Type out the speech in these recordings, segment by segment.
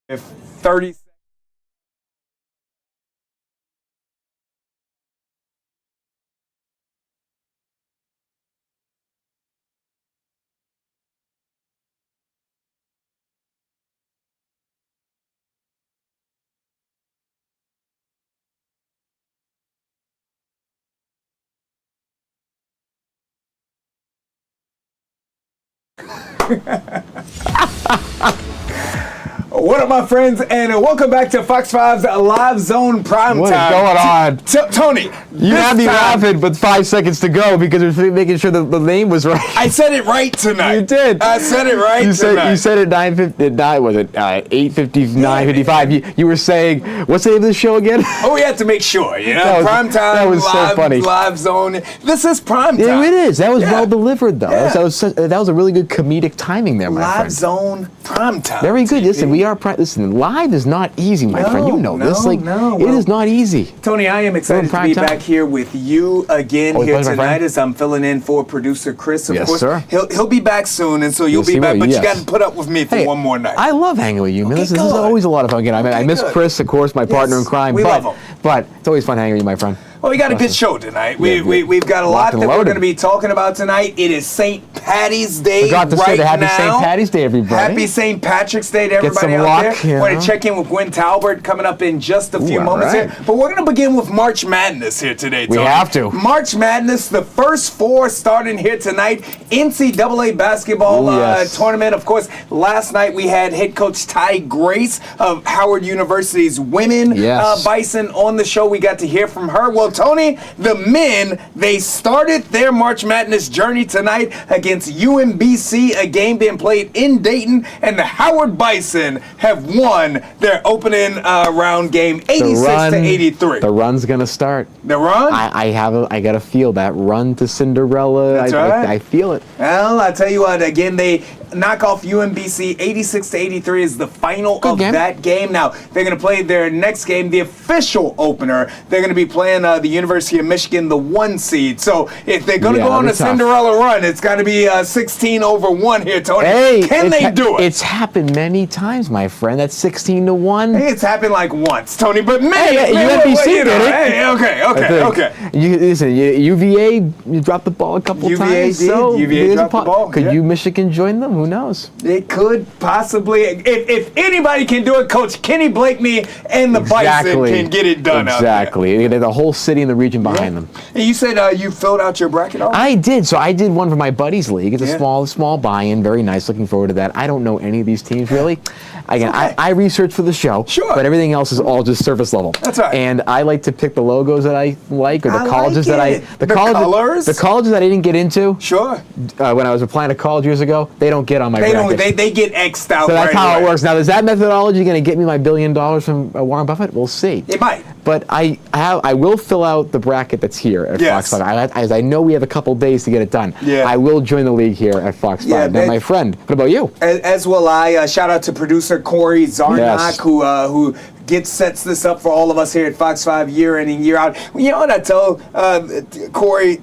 If 30 What up, my friends, and welcome back to Fox 5's Live Zone Primetime. What is going on? Tony, you had me laughing with 5 seconds to go because I was making sure the name was right. I said it right tonight. You did. I said it right tonight. You said it 9:50. Was it 8:50, 9:55? You were saying, what's the name of the show again? Oh, we had to make sure, you know. Primetime. That was so funny. Live Zone. This is primetime. Yeah, it is. That was well delivered, though. Yeah. That was a really good comedic timing there, my friend. Live Zone Primetime. Very good. TV. Listen, we are listen. Live is not easy, my friend. You know this. It is not easy. Tony, I am excited to be back here with you again here tonight as I'm filling in for producer Chris. Of course, sir. He'll be back soon, and so you'll be back. But you got to put up with me for one more night. I love hanging with you, man. This is always a lot of fun. Again, I miss Chris, of course, my partner in crime. We love him. But it's always fun hanging with you, my friend. Well, we got a good show tonight. We've got a lot that we're going to be talking about tonight. It is St. Patty's Day Forgot to say Happy St. Patty's Day, everybody. Happy St. Patrick's Day to everybody out there. We're going to check in with Gwen Talbert coming up in just a few moments here. But we're going to begin with March Madness here today, Tony. We have to. March Madness, the first four starting here tonight. NCAA basketball tournament. Of course, last night we had head coach Ty Grace of Howard University's women Bison on the show. We got to hear from her. Well, Tony, the men, they started their March Madness journey tonight against UMBC, a game being played in Dayton, and the Howard Bison have won their opening round game 86-83. The run's gonna start. The run? I gotta feel that run to Cinderella. That's right. I feel it. Well, I tell you what, again, they knock off UMBC 86-83 is the final of that game. Now, they're going to play their next game, the official opener. They're going to be playing the University of Michigan, the 1 seed. So if they're going to go on a Cinderella run, it's got to be 16-1 here, Tony. Hey, Can they do it? It's happened many times, my friend. That's 16-1. Hey, it's happened like once, Tony, but many. UMBC did it. Hey, okay. Listen, UVA, you dropped the ball a couple times. UVA dropped the ball. Could Michigan join them? Who knows? It could possibly. If anybody can do it, Coach Kenny Blakeney and the Bison can get it done out there. Exactly. There's a whole city and the region behind them. And you said you filled out your bracket already? I did. So I did one for my buddies' league. It's a small buy-in. Very nice. Looking forward to that. I don't know any of these teams, really. Again, I research for the show. Sure. But everything else is all just surface level. That's right. And I like to pick the logos that I like, or the colleges the colors? The colleges that I didn't get into. Sure. When I was applying to college years ago, they don't get on my bracket. They get X'd out. So that's how it works. Now, is that methodology going to get me my $1 billion from Warren Buffett? We'll see. It might. But I will fill out the bracket that's here at Fox 5. As I know we have a couple days to get it done. Yeah. I will join the league here at Fox 5. Now, my friend, what about you? As will I. Shout out to producer Corey Zarnock, who sets this up for all of us here at Fox 5 year in and year out. You know what I tell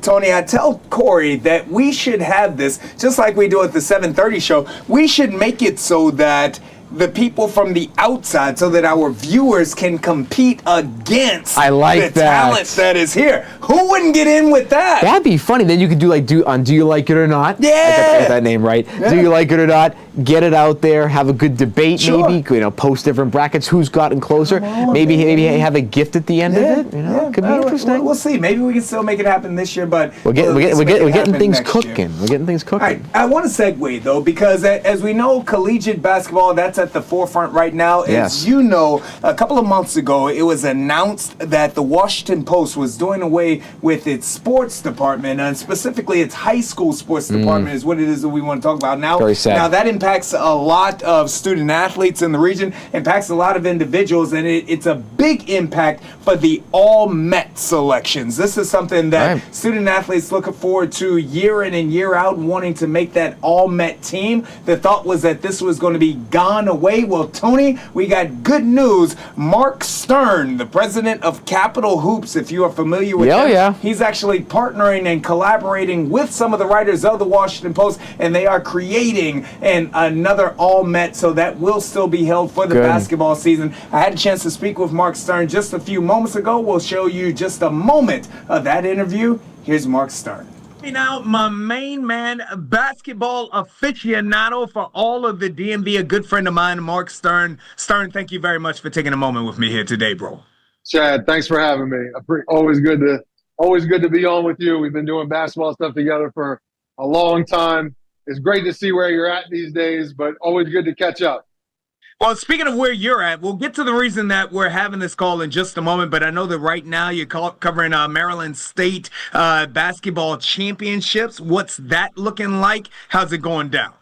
Tony? I tell Corey that we should have this, just like we do at the 7:30 show, we should make it so that the people from the outside, so that our viewers can compete against the talent that is here. Who wouldn't get in with that? That'd be funny. Then you could do Do You Like It or Not? Yeah. I got that name right. Yeah. Do You Like It or Not? Get it out there. Have a good debate. Maybe post different brackets. Who's gotten closer? Maybe have a gift at the end of it. Could be interesting. We'll see. Maybe we can still make it happen this year. But we're getting things cooking. We're getting things cooking. All right. I want to segue though, because as we know, collegiate basketball, that's at the forefront right now. As you know, a couple of months ago, it was announced that the Washington Post was doing away with its sports department, and specifically its high school sports department is what it is that we want to talk about now. Very sad. Now that impacts a lot of student athletes in the region, impacts a lot of individuals, and it's a big impact for the all-Met selections. This is something that student athletes looking forward to year in and year out, wanting to make that all-Met team. The thought was that this was going to be gone away. Well, Tony, we got good news. Mark Stern, the president of Capital Hoops, if you are familiar with him, he's actually partnering and collaborating with some of the writers of the Washington Post, and they are creating an another All-Met, so that will still be held for the basketball season. I had a chance to speak with Mark Stern just a few moments ago. We'll show you just a moment of that interview. Here's Mark Stern. Now, my main man, basketball aficionado for all of the DMV, a good friend of mine, Mark Stern. Stern, thank you very much for taking a moment with me here today, bro. Chad, thanks for having me. Always good to be on with you. We've been doing basketball stuff together for a long time. It's great to see where you're at these days, but always good to catch up. Well, speaking of where you're at, we'll get to the reason that we're having this call in just a moment, but I know that right now you're covering Maryland State basketball championships. What's that looking like? How's it going down?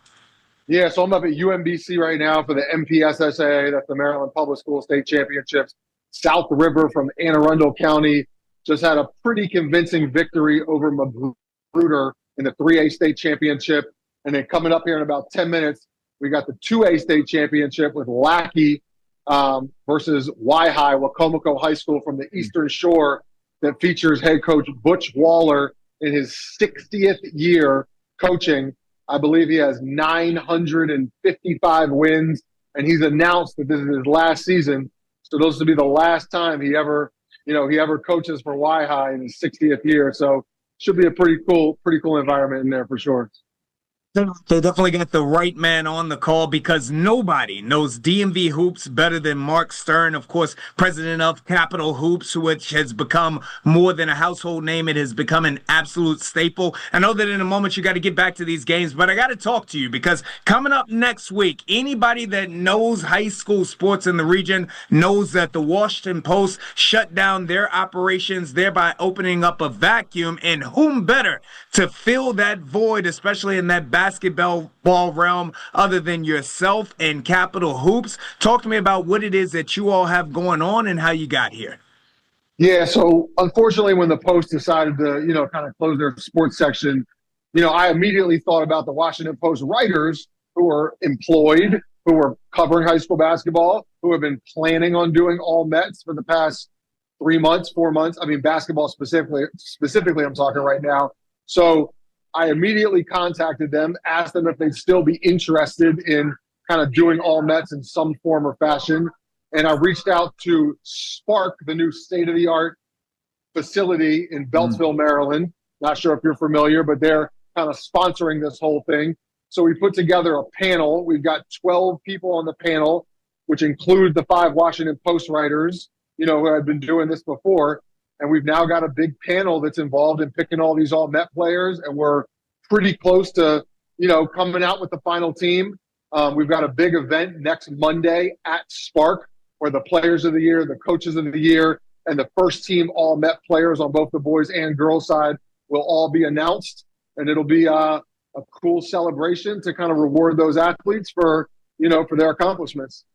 Yeah, so I'm up at UMBC right now for the MPSSAA. That's the Maryland Public School State Championships. South River from Anne Arundel County just had a pretty convincing victory over Magruder in the 3A state championship. And then coming up here in about 10 minutes, we got the 2A state championship with Lackey versus Y-High, Wacomico High School from the Eastern Shore, that features head coach Butch Waller in his 60th year coaching. I believe he has 955 wins, and he's announced that this is his last season. So those will be the last time he ever coaches for Y-High in his 60th year. So should be a pretty cool environment in there for sure. They definitely got the right man on the call, because nobody knows DMV hoops better than Mark Stern, of course, president of Capital Hoops, which has become more than a household name. It has become an absolute staple. I know that in a moment you got to get back to these games, but I got to talk to you, because coming up next week, anybody that knows high school sports in the region knows that the Washington Post shut down their operations, thereby opening up a vacuum. And whom better to fill that void, especially in that basketball realm, other than yourself and Capital Hoops? Talk to me about what it is that you all have going on and how you got here. Yeah, so unfortunately, when the Post decided to, kind of close their sports section, I immediately thought about the Washington Post writers who are employed, who are covering high school basketball, who have been planning on doing all Mets for the past 3 months, 4 months. I mean, basketball specifically I'm talking right now. So I immediately contacted them, asked them if they'd still be interested in kind of doing all Mets in some form or fashion. And I reached out to Spark, the new state-of-the-art facility in Beltsville, Maryland. Not sure if you're familiar, but they're kind of sponsoring this whole thing. So we put together a panel. We've got 12 people on the panel, which include the 5 Washington Post writers, who had been doing this before. And we've now got a big panel that's involved in picking all these all-Met players, and we're pretty close to, coming out with the final team. We've got a big event next Monday at Spark, where the players of the year, the coaches of the year, and the first team all-Met players on both the boys and girls side will all be announced. And it'll be a cool celebration to kind of reward those athletes for their accomplishments.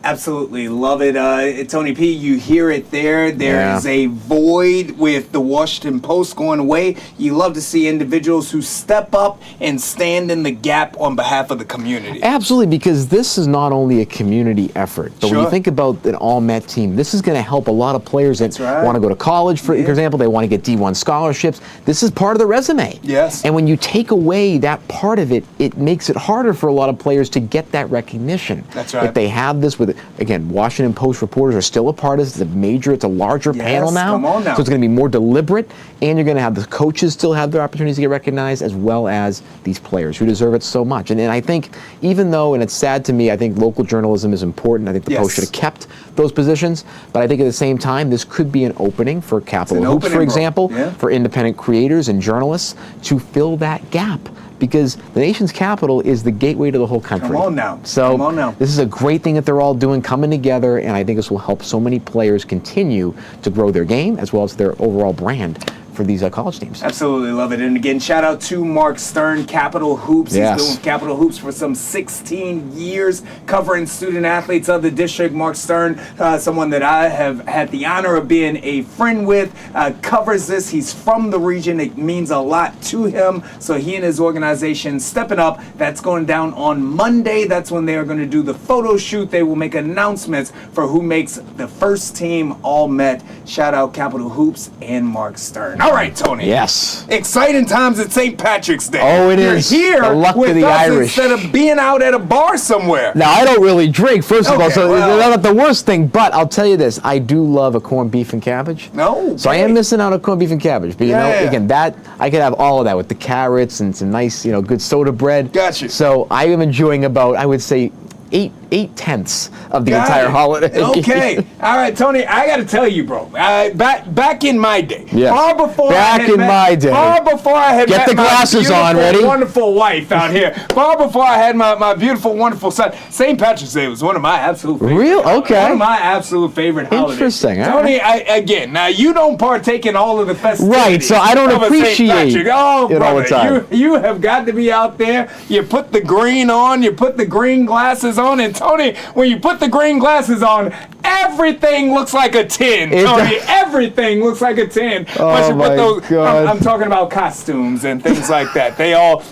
Absolutely love it. Tony P, you hear it there. There is a void with the Washington Post going away. You love to see individuals who step up and stand in the gap on behalf of the community. Absolutely, because this is not only a community effort, but when you think about an all-Met team, this is going to help a lot of players that want to go to college, for example. They want to get D1 scholarships. This is part of the resume. Yes. And when you take away that part of it, it makes it harder for a lot of players to get that recognition. That's right. If they have this with, again, Washington Post reporters are still a part of this. It's a larger panel now. Come on now. So it's going to be more deliberate, and you're going to have the coaches still have their opportunities to get recognized, as well as these players who deserve it so much. And I think, even though, and it's sad to me, I think local journalism is important. I think the Post should have kept those positions. But I think at the same time, this could be an opening for Capital Hoops, for example, for independent creators and journalists to fill that gap. Because the nation's capital is the gateway to the whole country. Come on now. So Come on now. This is a great thing that they're all doing, coming together, and I think this will help so many players continue to grow their game as well as their overall brand for these college teams. Absolutely love it. And again, shout out to Mark Stern, Capital Hoops. He's been with Capital Hoops for some 16 years, covering student athletes of the district. Mark Stern, someone that I have had the honor of being a friend with, covers this. He's from the region. It means a lot to him. So he and his organization stepping up. That's going down on Monday. That's when they are going to do the photo shoot. They will make announcements for who makes the first team all Met. Shout out Capital Hoops and Mark Stern. All right, Tony. Yes. Exciting times at St. Patrick's Day. Oh, it is. You're here The luck with of the us Irish. instead of being out at a bar somewhere. Now, I don't really drink, first of all, Okay, so well. that's not the worst thing, but I'll tell you this, I do love a corned beef and cabbage. No. So I am missing out on corned beef and cabbage, but Yeah. again, that, I could have all of that with the carrots and some nice, good soda bread. Gotcha. So I am enjoying about, I would say, 8/10 of the Got entire it. holiday. Okay. All right, Tony, I got to tell you, bro. Back in my day. Yes. Far before Back I had in met, my day. Far before I had Get met the glasses my on, beautiful, ready? wonderful wife out here. Far before I had my beautiful, wonderful son. St. Patrick's Day was one of my absolute favorite. Real? Okay. One of my absolute favorite holidays. Interesting, all Tony, again, now you don't partake in all of the festivities. Right, so I don't of a St. appreciate Patrick. Oh, it all the brother, time. you have got to be out there. You put the green on, you put the green glasses on, and Tony, when you put the green glasses on, everything looks like a 10. Tony, everything looks like a 10. Oh, my God. I'm talking about costumes and things like that. They all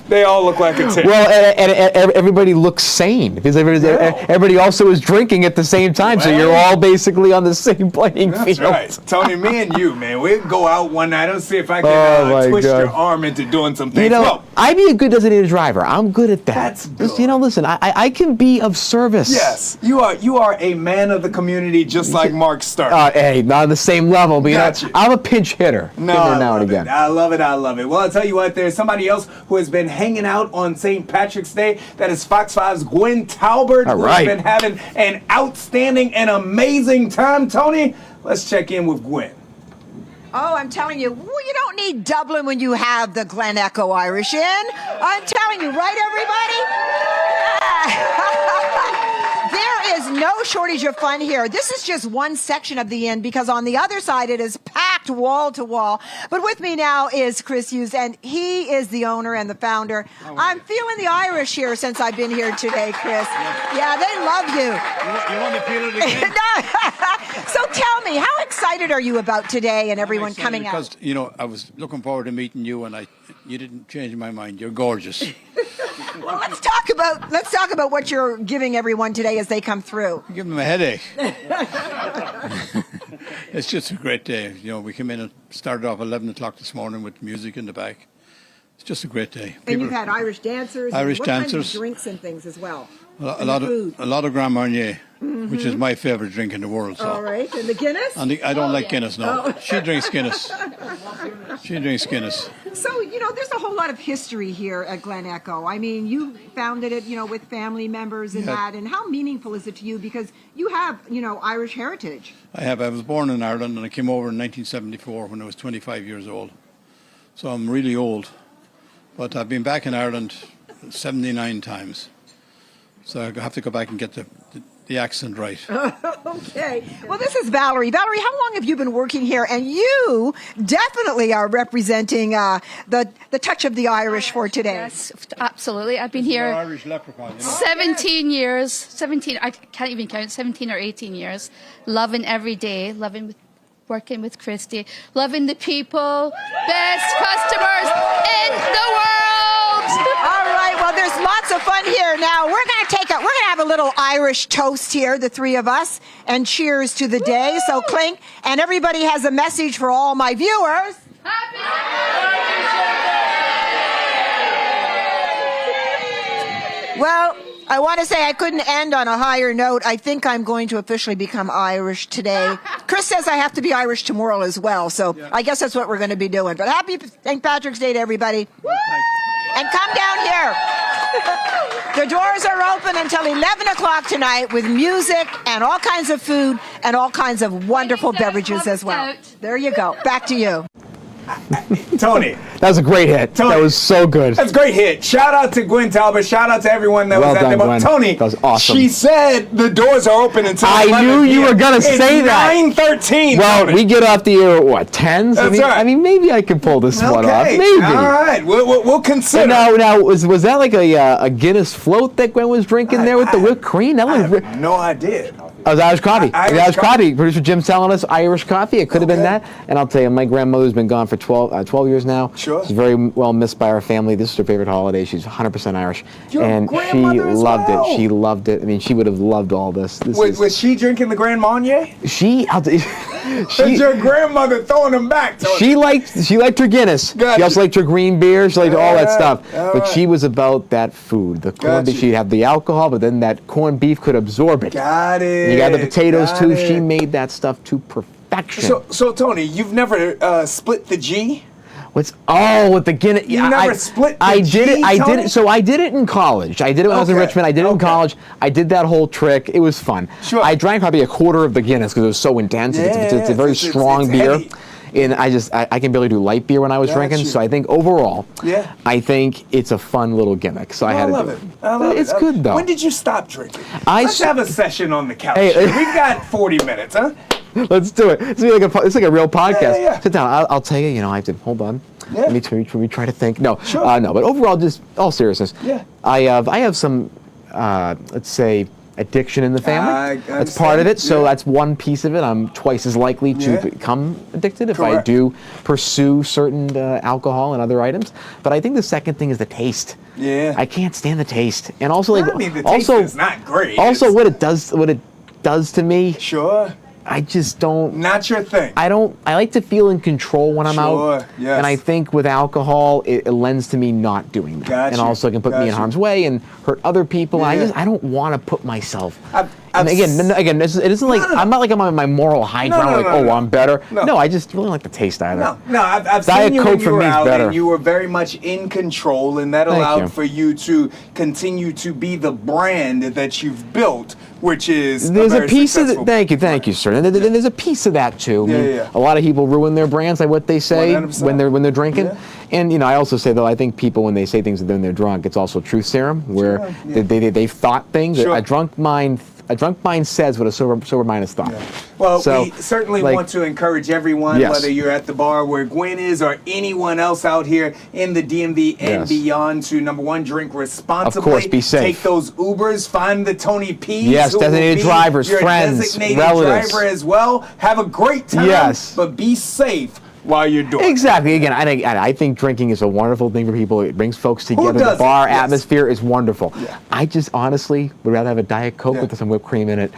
look like a 10. Well, and everybody looks sane because everybody also is drinking at the same time, so you're all basically on the same playing That's field. right. Tony, me and you, man, we'll go out one night and see if I can Oh, my twist God. your arm into doing some things. Well, I'd be a good designated driver. I'm good at that. That's good. Listen, I can be of service. yes, you are a man of the community, just like Mark Stern. Hey, not on the same level, but Gotcha. I'm a pinch hitter. No, Every I now love and again. it. I love it. I love it. Well, I'll tell you what, there's somebody else who has been hanging out on St. Patrick's Day. That is Fox 5's Gwen Talbert, All who's right. been having an outstanding and amazing time. Tony, let's check in with Gwen. Oh, I'm telling you, well, you don't need Dublin when you have the Glen Echo Irish Inn. I'm telling you, right, everybody? There is no shortage of fun here. This is just one section of the inn because on the other side it is packed wall to wall. But with me now is Chris Hughes, and he is the owner and the founder. I'm feeling the Irish here since I've been here today, Chris. Yeah, they love you. You want to feel it again? So tell me, how excited are you about today and everyone coming out? Because, I was looking forward to meeting you, and you didn't change my mind. You're gorgeous. Well, let's talk about what you're giving everyone today as they come through. Give them a headache. It's just a great day. We came in and started off 11 o'clock this morning with music in the back. It's just a great day. And you've had Irish dancers, Irish what dancers. kinds of drinks and things as well. a lot of Grand Marnier, which is my favorite drink in the world. So. All right, and the Guinness? And I don't like Guinness, no. She drinks Guinness. She drinks Guinness. So, there's a whole lot of history here at Glen Echo. I mean, you founded it, with family members and that. And how meaningful is it to you? Because you have, Irish heritage. I was born in Ireland, and I came over in 1974 when I was 25 years old. So I'm really old. But I've been back in Ireland 79 times. So I have to go back and get the accent right. Okay. Well, this is Valerie. Valerie, how long have you been working here? And you definitely are representing the touch of the Irish for today. Yes, absolutely. I've been here Irish leprechaun, 17 years. 17, I can't even count, 17 or 18 years. Loving every day, working with Christy, loving the people, best customers in the world. All right, well, there's lots of fun here. Now, we're gonna have a little Irish toast here, the three of us, and cheers to the day. So clink, and everybody has a message for all my viewers. Well, I want to say I couldn't end on a higher note. I think I'm going to officially become Irish today. Chris says I have to be Irish tomorrow as well, so I guess that's what we're going to be doing. But happy St. Patrick's Day to everybody. And come down here. The doors are open until 11 o'clock tonight with music and all kinds of food and all kinds of wonderful beverages as well. There you go. Back to you. Tony. That was a great hit. Tony. That was so good. That's a great hit. Shout out to Gwen Talbot. Shout out to everyone that Well was out done, there. But Gwen. Tony, That was awesome. She said the doors are open until I 11 knew you p.m. were gonna say that. It's 9:13. Well, Tony. we get off the air at what, 10s? That's right. I mean, maybe I can pull this one off. Okay. Maybe. All right. We'll consider. Now, was that like a Guinness float that Gwen was drinking there with the whipped cream? That I was have no idea. Oh, it was Irish coffee. Irish coffee. Producer Jim's telling us Irish coffee. It could have been that. And I'll tell you, my grandmother's been gone for 12 years now. Sure. She's very well missed by our family. This is her favorite holiday. She's 100% Irish. Your she loved well. it. She loved it. I mean, she would have loved all this. Was she drinking the Grand Marnier? She your grandmother throwing them back. She liked her Guinness. Gotcha. She also liked her green beer. She liked all that stuff. All But right. she was about that food. The corned beef. She'd have the alcohol, but then that corned beef could absorb it. Got it. You got the potatoes Got too. it. She made that stuff to perfection. So Tony, you've never split the G? With the Guinness? You never split the I did it. G, I did Tony? it. So I did it in college. I did it when I was in Okay. Richmond. I did it in college. I did that whole trick. It was fun. Sure. I drank probably a quarter of the Guinness because it was so intense. It's a very it's strong beer. heavy. And I can barely do light beer when I was Got drinking. you. So I think overall, Yeah. I think it's a fun little gimmick. So I had I to love do it. I love It's it. good though. When did you stop drinking? Let's have a session on the couch. Hey, We've got 40 minutes, huh? Let's do it. It's like a real podcast. Yeah. Sit down. I'll tell you. I have to hold on. Yeah. Let me try to think. No, Sure. no. But overall, just all seriousness. Yeah. I have some, let's say, addiction in the family. I That's part of understand. it. So Yeah. that's one piece of it. I'm twice as likely to Yeah. become addicted if I Correct. do pursue certain alcohol and other items. But I think the second thing is the taste. Yeah. I can't stand the taste, and also like I mean, the taste also is not great. Also, It's- what it does to me. Sure. I just don't. Not your thing. I like to feel in control when I'm Sure, out. yes. And I think with alcohol, it lends to me not doing that. Got and you, also it can put me in got you. harm's way and hurt other people. Yeah. I don't want to put myself. I've And again, it isn't like no. I'm not like I'm on my moral high No, ground. no, like, no, oh, no. I'm better. No. No, I just really like the taste either. No, I've Diet seen you Coke when you for were me is out, better. and you were very much in control, and that Thank allowed you. for you to continue to be the brand that you've built, which is There's a very piece of successful it. Thank you, sir. And there's a piece of that too. I mean, Yeah. A lot of people ruin their brands, like what they say 100%. when they're drinking. Yeah. And I also say though, I think people when they say things when they're drunk, it's also truth serum, where Sure, yeah. they've thought things. Sure. A drunk mind says what a sober mind has thought. Well, So, we certainly like- want to encourage everyone, Yes. whether you're at the bar where Gwen is or anyone else out here in the DMV and Yes. beyond, to number one, drink responsibly. Of course, be safe. Take those Ubers, find the Tony P's. Yes, who will designated be drivers, your friends, designated relatives. driver as well. Have a great time, Yes. but be safe while you're doing it. Exactly. Again, I think drinking is a wonderful thing for people. It brings folks together. The doesn't? bar Yes. atmosphere is wonderful. Yeah. I just honestly would rather have a Diet Coke Yeah. with some whipped cream in it.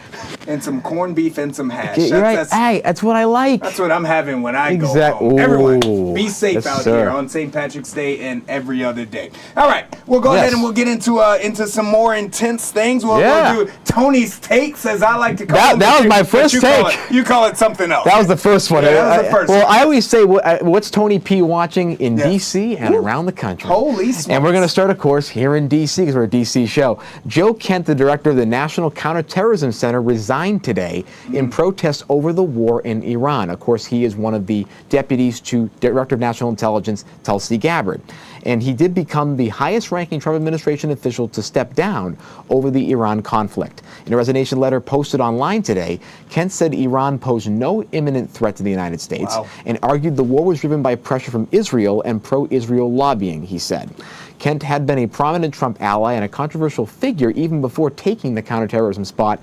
And some corned beef and some hash. You're right. That's, Hey, that's what I like. that's what I'm having when I go Exact- home. Everyone, Ooh. be safe Yes, out sir. here on St. Patrick's Day and every other day. All right, we'll go Yes. ahead and we'll get into some more intense things. We'll Yeah. do Tony's takes, as I like to call That- them. that but was you- my but first you call take. you call it something else. That was the first one. Yeah, that was the first Well, one. I always say, what's Tony P watching in Yes. D.C. and around the country? Holy smokes. And we're going to start, of course, here in D.C. because we're a D.C. show. Joe Kent, the director of the National Counterterrorism Center, resigned today in protest over the war in Iran. Of course, he is one of the deputies to Director of National Intelligence, Tulsi Gabbard. And he did become the highest-ranking Trump administration official to step down over the Iran conflict. In a resignation letter posted online today, Kent said Iran posed no imminent threat to the United States and argued the war was driven by pressure from Israel and pro-Israel lobbying, he said. Kent had been a prominent Trump ally and a controversial figure even before taking the counterterrorism spot.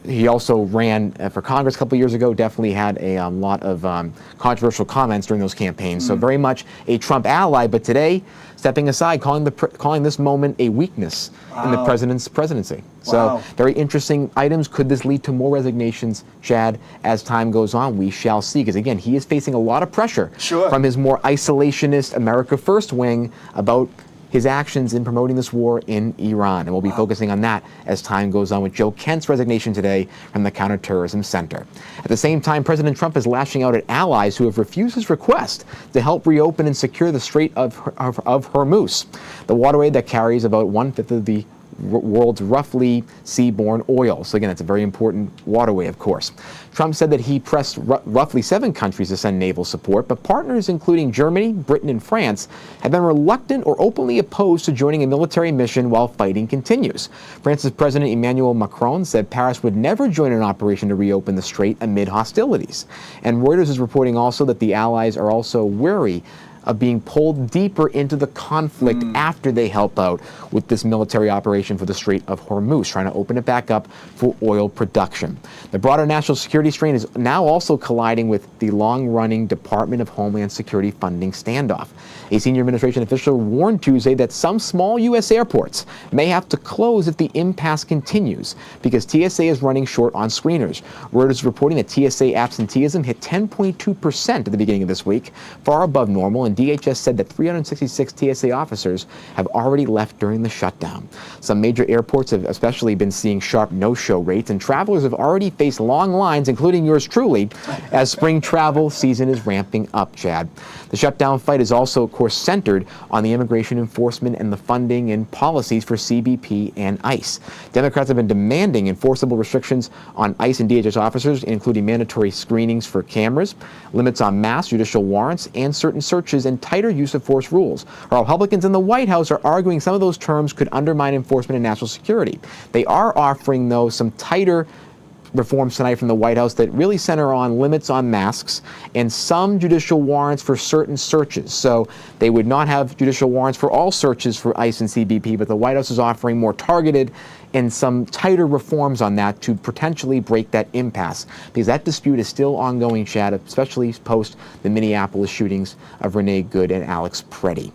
He also ran for Congress a couple years ago, definitely had a lot of controversial comments during those campaigns. So very much a Trump ally, but today stepping aside, calling this moment a weakness in the president's presidency. So very interesting items. Could this lead to more resignations, Chad, as time goes on? We shall see, because again, he is facing a lot of pressure from his more isolationist America First wing about his actions in promoting this war in Iran. And we'll be focusing on that as time goes on with Joe Kent's resignation today from the Counterterrorism Center. At the same time, President Trump is lashing out at allies who have refused his request to help reopen and secure the Strait of Hormuz, the waterway that carries about 1/5 of the world's roughly seaborne oil. So again, it's a very important waterway, of course. Trump said that he pressed roughly 7 countries to send naval support, but partners including Germany, Britain, and France have been reluctant or openly opposed to joining a military mission while fighting continues. France's President Emmanuel Macron said Paris would never join an operation to reopen the strait amid hostilities. And Reuters is reporting also that the allies are also wary of being pulled deeper into the conflict after they help out with this military operation for the Strait of Hormuz, trying to open it back up for oil production. The broader national security strain is now also colliding with the long-running Department of Homeland Security funding standoff. A senior administration official warned Tuesday that some small U.S. airports may have to close if the impasse continues because TSA is running short on screeners. Reuters is reporting that TSA absenteeism hit 10.2% at the beginning of this week, far above normal, and DHS said that 366 TSA officers have already left during the shutdown. Some major airports have especially been seeing sharp no-show rates, and travelers have already faced long lines, including yours truly, as spring travel season is ramping up, Chad. The shutdown fight is also, of course, centered on the immigration enforcement and the funding and policies for CBP and ICE. Democrats have been demanding enforceable restrictions on ICE and DHS officers, including mandatory screenings for cameras, limits on mass judicial warrants, and certain searches and tighter use of force rules. While Republicans in the White House are arguing some of those terms could undermine enforcement and national security. They are offering, though, some tighter reforms tonight from the White House that really center on limits on masks and some judicial warrants for certain searches. So they would not have judicial warrants for all searches for ICE and CBP, but the White House is offering more targeted and some tighter reforms on that to potentially break that impasse, because that dispute is still ongoing, Chad, especially post the Minneapolis shootings of Renee Good and Alex Preddy.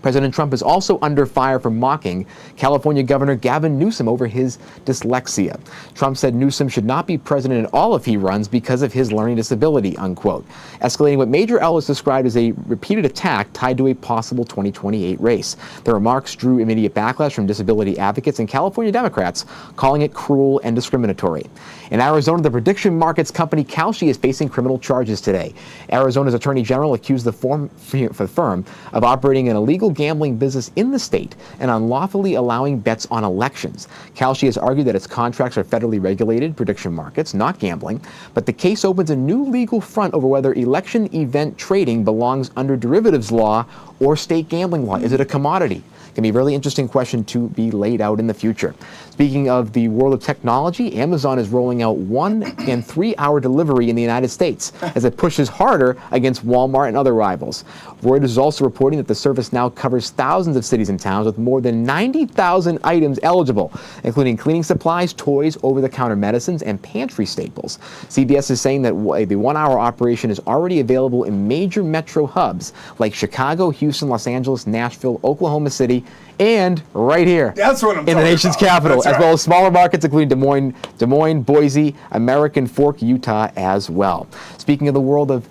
President Trump is also under fire for mocking California Governor Gavin Newsom over his dyslexia. Trump said Newsom should not be president at all if he runs because of his learning disability, unquote, escalating what major outlets described as a repeated attack tied to a possible 2028 race. The remarks drew immediate backlash from disability advocates and California Democrats, calling it cruel and discriminatory. In Arizona, the prediction markets company Kalshi is facing criminal charges today. Arizona's attorney general accused the firm of operating an illegal gambling business in the state and unlawfully allowing bets on elections. Kalshi has argued that its contracts are federally regulated prediction markets, not gambling, but the case opens a new legal front over whether election event trading belongs under derivatives law or state gambling law. Is it a commodity? Can be a really interesting question to be laid out in the future. Speaking of the world of technology, Amazon is rolling out 1 and 3 hour delivery in the United States as it pushes harder against Walmart and other rivals. Reuters is also reporting that the service now covers thousands of cities and towns with more than 90,000 items eligible, including cleaning supplies, toys, over-the-counter medicines, and pantry staples. CBS is saying that the 1 hour operation is already available in major metro hubs like Chicago, Houston, Los Angeles, Nashville, Oklahoma City, and right here That's what I'm in the nation's capital, That's as right. well as smaller markets including Des Moines, Boise, American Fork, Utah as well. Speaking of the world of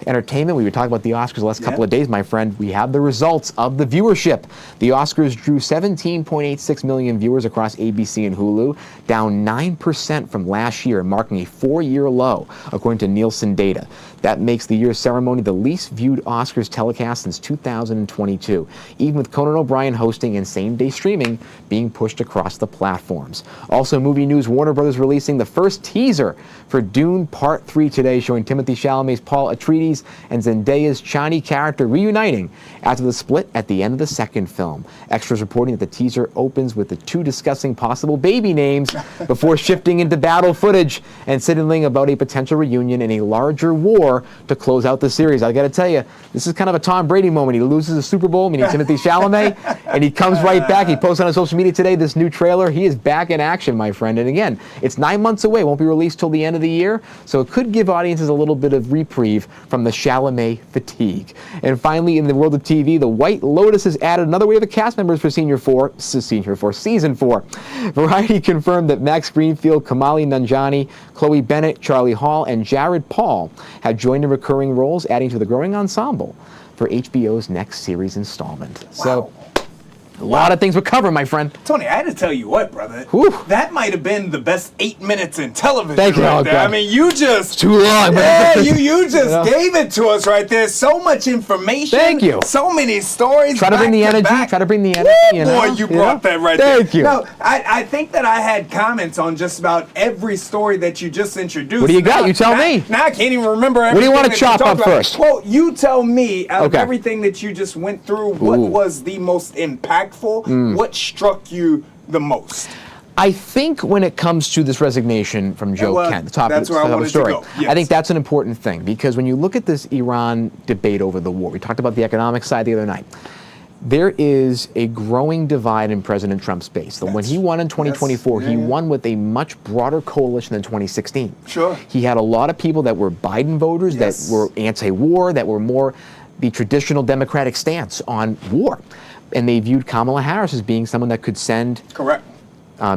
entertainment, we were talking about the Oscars the last couple of days, my friend. We have the results of the viewership. The Oscars drew 17.86 million viewers across ABC and Hulu, down 9% from last year, marking a 4-year low, according to Nielsen data. That makes the year's ceremony the least viewed Oscars telecast since 2022, even with Conan O'Brien hosting and same-day streaming being pushed across the platforms. Also, movie news, Warner Brothers releasing the first teaser for Dune Part 3 today, showing Timothée Chalamet's Paul Atreides and Zendaya's Chani character reuniting after the split at the end of the second film. Extras reporting that the teaser opens with the two discussing possible baby names before shifting into battle footage and signaling about a potential reunion in a larger war to close out the series. I got to tell you, this is kind of a Tom Brady moment. He loses the Super Bowl, meaning Timothée Chalamet, and he comes right back. He posts on his social media today this new trailer. He is back in action, my friend. And again, it's 9 months away. Won't be released till the end of the year, so it could give audiences a little bit of reprieve from the Chalamet fatigue. And finally, in the world of TV, The White Lotus has added another wave of cast members for Season 4. Variety confirmed that Max Greenfield, Kamali Nanjiani, Chloe Bennett, Charlie Hall, and Jared Paul have joined in recurring roles, adding to the growing ensemble for HBO's next series installment. Wow. So, a lot of things we're covering, my friend. Tony, I had to tell you what, brother. Whew. That might have been the best 8 minutes in television. Thank you. right Oh, there. God. I mean, you just Too long, yeah, man. you just gave it to us right there. So much information. Thank you. So many stories. Try to bring the energy. back. Try to bring the energy. Woo, you know? boy, you brought that right Thank there. you. No, I think that I had comments on just about every story that you just introduced. What do you got? Now- You tell now- me. Now I can't even remember everything. What do you want to that chop talked up about. first? Well, you tell me, out of Okay. everything that you just went through, what Ooh. was the most impactful? What struck you the most? I think when it comes to this resignation from Joe Kent, the top of the story, I think that's an important thing, because when you look at this Iran debate over the war, we talked about the economic side the other night. There is a growing divide in President Trump's base. When he won in 2024, he won with a much broader coalition than 2016. Sure. He had a lot of people that were Biden voters, that were anti-war, that were more the traditional Democratic stance on war. And they viewed Kamala Harris as being someone that could send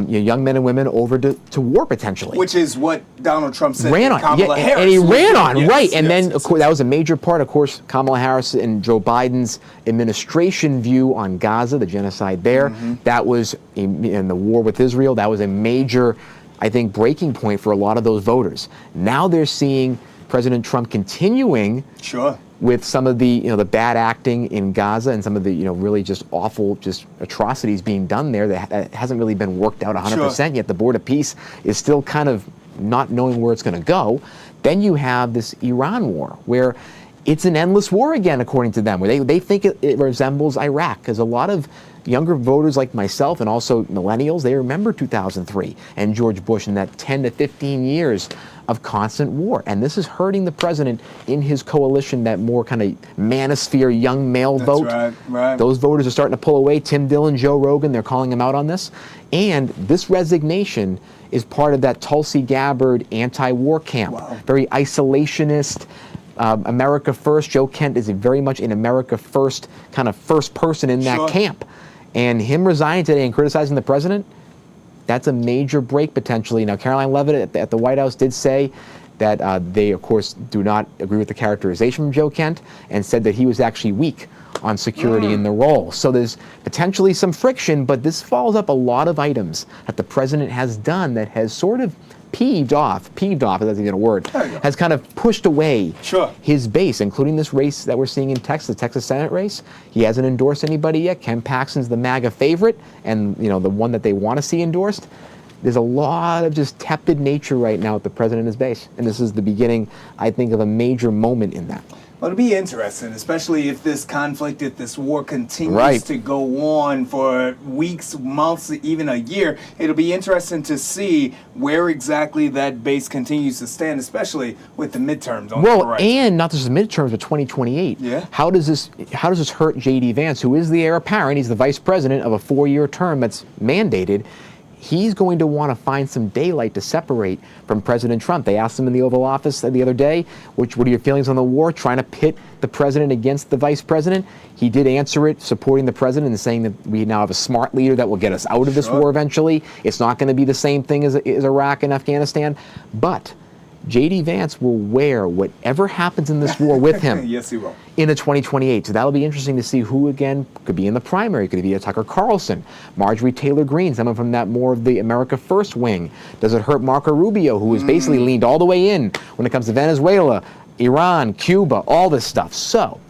young men and women over to war potentially. Which is what Donald Trump said. Ran on, Kamala Harris. And he ran on, right. And then, of course, that was a major part, of course, Kamala Harris and Joe Biden's administration view on Gaza, the genocide there. That was, in the war with Israel, that was a major, I think, breaking point for a lot of those voters. Now they're seeing President Trump continuing with some of the, the bad acting in Gaza and some of the, really just awful, just atrocities being done there that hasn't really been worked out 100% yet. The Board of Peace is still kind of not knowing where it's going to go. Then you have this Iran war, where it's an endless war again, according to them, where they think it resembles Iraq, because a lot of younger voters like myself and also millennials, they remember 2003 and George Bush and that 10 to 15 years of constant war. And this is hurting the president in his coalition, that more kind of manosphere young male vote. Right. Those voters are starting to pull away. Tim Dillon, Joe Rogan, they're calling him out on this. And this resignation is part of that Tulsi Gabbard anti-war camp. Very isolationist, America first. Joe Kent is very much an America first kind of first person in that camp. And him resigning today and criticizing the president, that's a major break potentially. Now, Caroline Leavitt at the White House did say that they, of course, do not agree with the characterization from Joe Kent, and said that he was actually weak on security in the role. So there's potentially some friction, but this follows up a lot of items that the president has done that has sort of peeved off, if that's even a word, has kind of pushed away his base, including this race that we're seeing in Texas, the Texas Senate race. He hasn't endorsed anybody yet. Ken Paxton's the MAGA favorite, and the one that they want to see endorsed. There's a lot of just tepid nature right now with the president and his base, and this is the beginning, I think, of a major moment in that. Well, it'll be interesting, especially if this conflict, if this war continues to go on for weeks, months, even a year. It'll be interesting to see where exactly that base continues to stand, especially with the midterms on the horizon. And not just the midterms, but 2028. How does this hurt J.D. Vance, who is the heir apparent? He's the vice president of a 4-year term that's mandated. He's going to want to find some daylight to separate from President Trump. They asked him in the Oval Office the other day, what are your feelings on the war, trying to pit the president against the vice president. He did answer it, supporting the president and saying that we now have a smart leader that will get us out of this war eventually. It's not going to be the same thing as Iraq and Afghanistan. But J.D. Vance will wear whatever happens in this war with him. Yes, he will. Into 2028. So that'll be interesting to see who, again, could be in the primary. Could it be a Tucker Carlson, Marjorie Taylor Greene, someone from that more of the America First wing? Does it hurt Marco Rubio, who has basically leaned all the way in when it comes to Venezuela, Iran, Cuba, all this stuff? So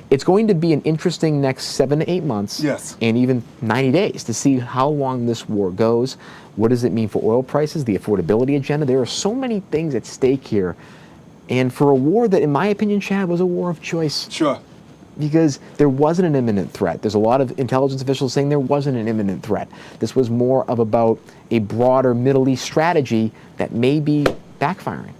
it's going to be an interesting next 7 to 8 months, and even 90 days to see how long this war goes. What does it mean for oil prices, the affordability agenda? There are so many things at stake here. And for a war that, in my opinion, Chad, was a war of choice. Because there wasn't an imminent threat. There's a lot of intelligence officials saying there wasn't an imminent threat. This was more of about a broader Middle East strategy that may be backfiring.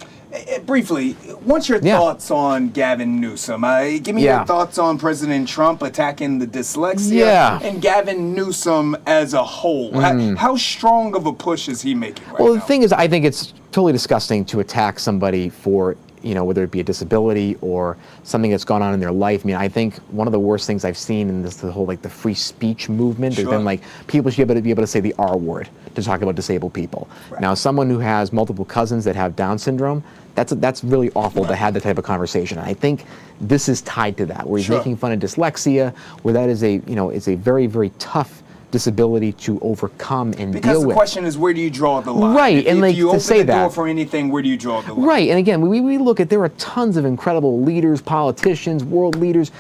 Briefly, what's your thoughts on Gavin Newsom? Give me your thoughts on President Trump attacking the dyslexia and Gavin Newsom as a whole. How strong of a push is he making right now? Well, the thing is, I think it's totally disgusting to attack somebody for, whether it be a disability or something that's gone on in their life. I mean, I think one of the worst things I've seen in this, the whole the free speech movement has been people should be able to say the R word to talk about disabled people. Now, someone who has multiple cousins that have Down syndrome, that's really awful to have that type of conversation. And I think this is tied to that, where he's making fun of dyslexia, where that is it's a very, very tough disability to overcome and deal with. Because the question is, where do you draw the line? Right, and if you to open say the door for anything, where do you draw the line? Right, and again, we look at, there are tons of incredible leaders, politicians, world leaders.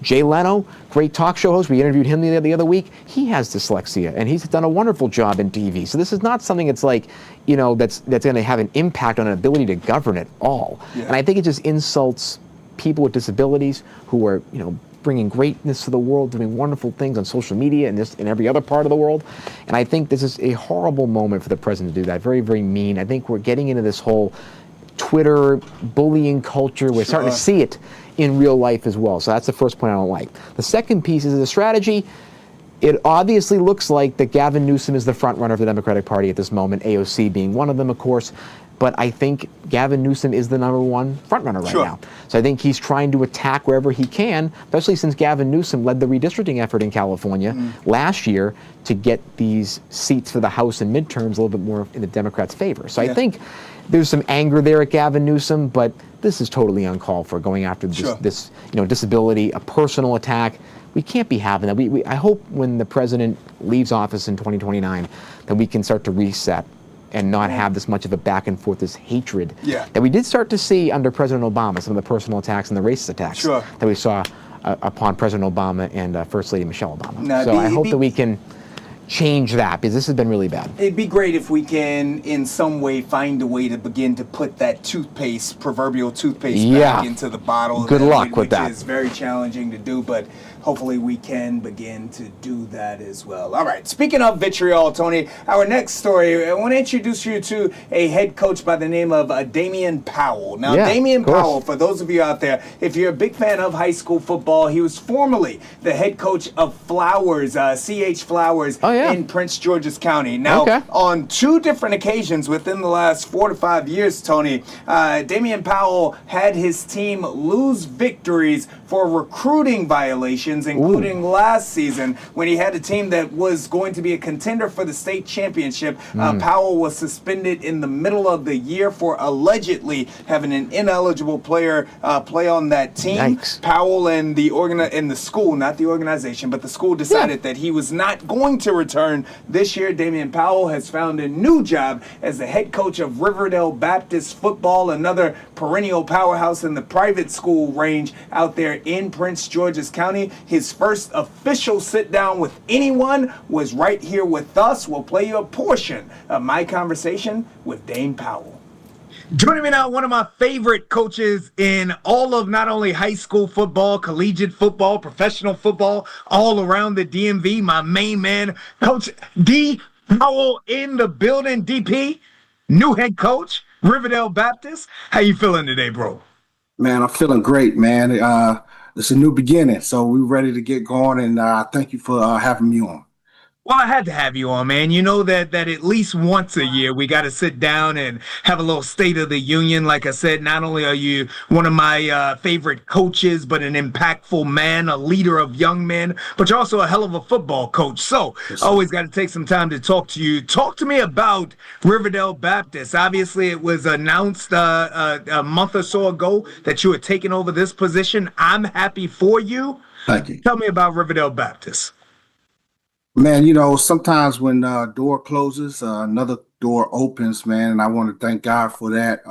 Jay Leno, great talk show host. We interviewed him the other week. He has dyslexia, and he's done a wonderful job in TV. So this is not something that's that's going to have an impact on an ability to govern at all. And I think it just insults people with disabilities who are, bringing greatness to the world, doing wonderful things on social media and this and every other part of the world. And I think this is a horrible moment for the president to do that. Very, very mean. I think we're getting into this whole Twitter bullying culture. We're starting to see it in real life as well. So that's the first point I don't like. The second piece is the strategy. It obviously looks like that Gavin Newsom is the front runner of the Democratic Party at this moment, AOC being one of them, of course. But I think Gavin Newsom is the number one front runner right now. So I think he's trying to attack wherever he can, especially since Gavin Newsom led the redistricting effort in California last year to get these seats for the House and midterms a little bit more in the Democrats' favor. So I think there's some anger there at Gavin Newsom, but this is totally uncalled for, going after this disability, a personal attack. We can't be having that. I hope when the president leaves office in 2029 that we can start to reset and not have this much of a back and forth, this hatred that we did start to see under President Obama, some of the personal attacks and the racist attacks that we saw upon President Obama and First Lady Michelle Obama. So I hope that we can change that, because this has been really bad. It'd be great if we can, in some way, find a way to begin to put that proverbial toothpaste back into the bottle. Good luck with that. Which is very challenging to do, but hopefully we can begin to do that as well. All right, speaking of vitriol, Tony, our next story, I want to introduce you to a head coach by the name of Damian Powell. Now, Damian Powell, for those of you out there, if you're a big fan of high school football, he was formerly the head coach of Flowers, C.H. Flowers, in Prince George's County. Now, on two different occasions within the last 4 to 5 years, Tony, Damian Powell had his team lose victories for recruiting violations, including last season when he had a team that was going to be a contender for the state championship. Powell was suspended in the middle of the year for allegedly having an ineligible player play on that team. Powell and the school, not the organization, but the school decided that he was not going to return this year. Damian Powell has found a new job as the head coach of Riverdale Baptist football, another perennial powerhouse in the private school range out there in Prince George's County. His first official sit down with anyone was right here with us. We'll play you a portion of my conversation with Dame Powell. Joining me now, one of my favorite coaches in all of not only high school football, collegiate football, professional football, all around the DMV, my main man, Coach D. Powell in the building. DP, new head coach, Riverdale Baptist. How you feeling today, bro? Man, I'm feeling great, man. It's a new beginning, so we're ready to get going, and thank you for having me on. Well, I had to have you on, man. You know that at least once a year we got to sit down and have a little State of the Union. Like I said, not only are you one of my favorite coaches, but an impactful man, a leader of young men, but you're also a hell of a football coach. So always got to take some time to talk to you. Talk to me about Riverdale Baptist. Obviously, it was announced a month or so ago that you had taken over this position. I'm happy for you. Thank you. Tell me about Riverdale Baptist. Man, sometimes when a door closes, another door opens, man, and I want to thank God for that.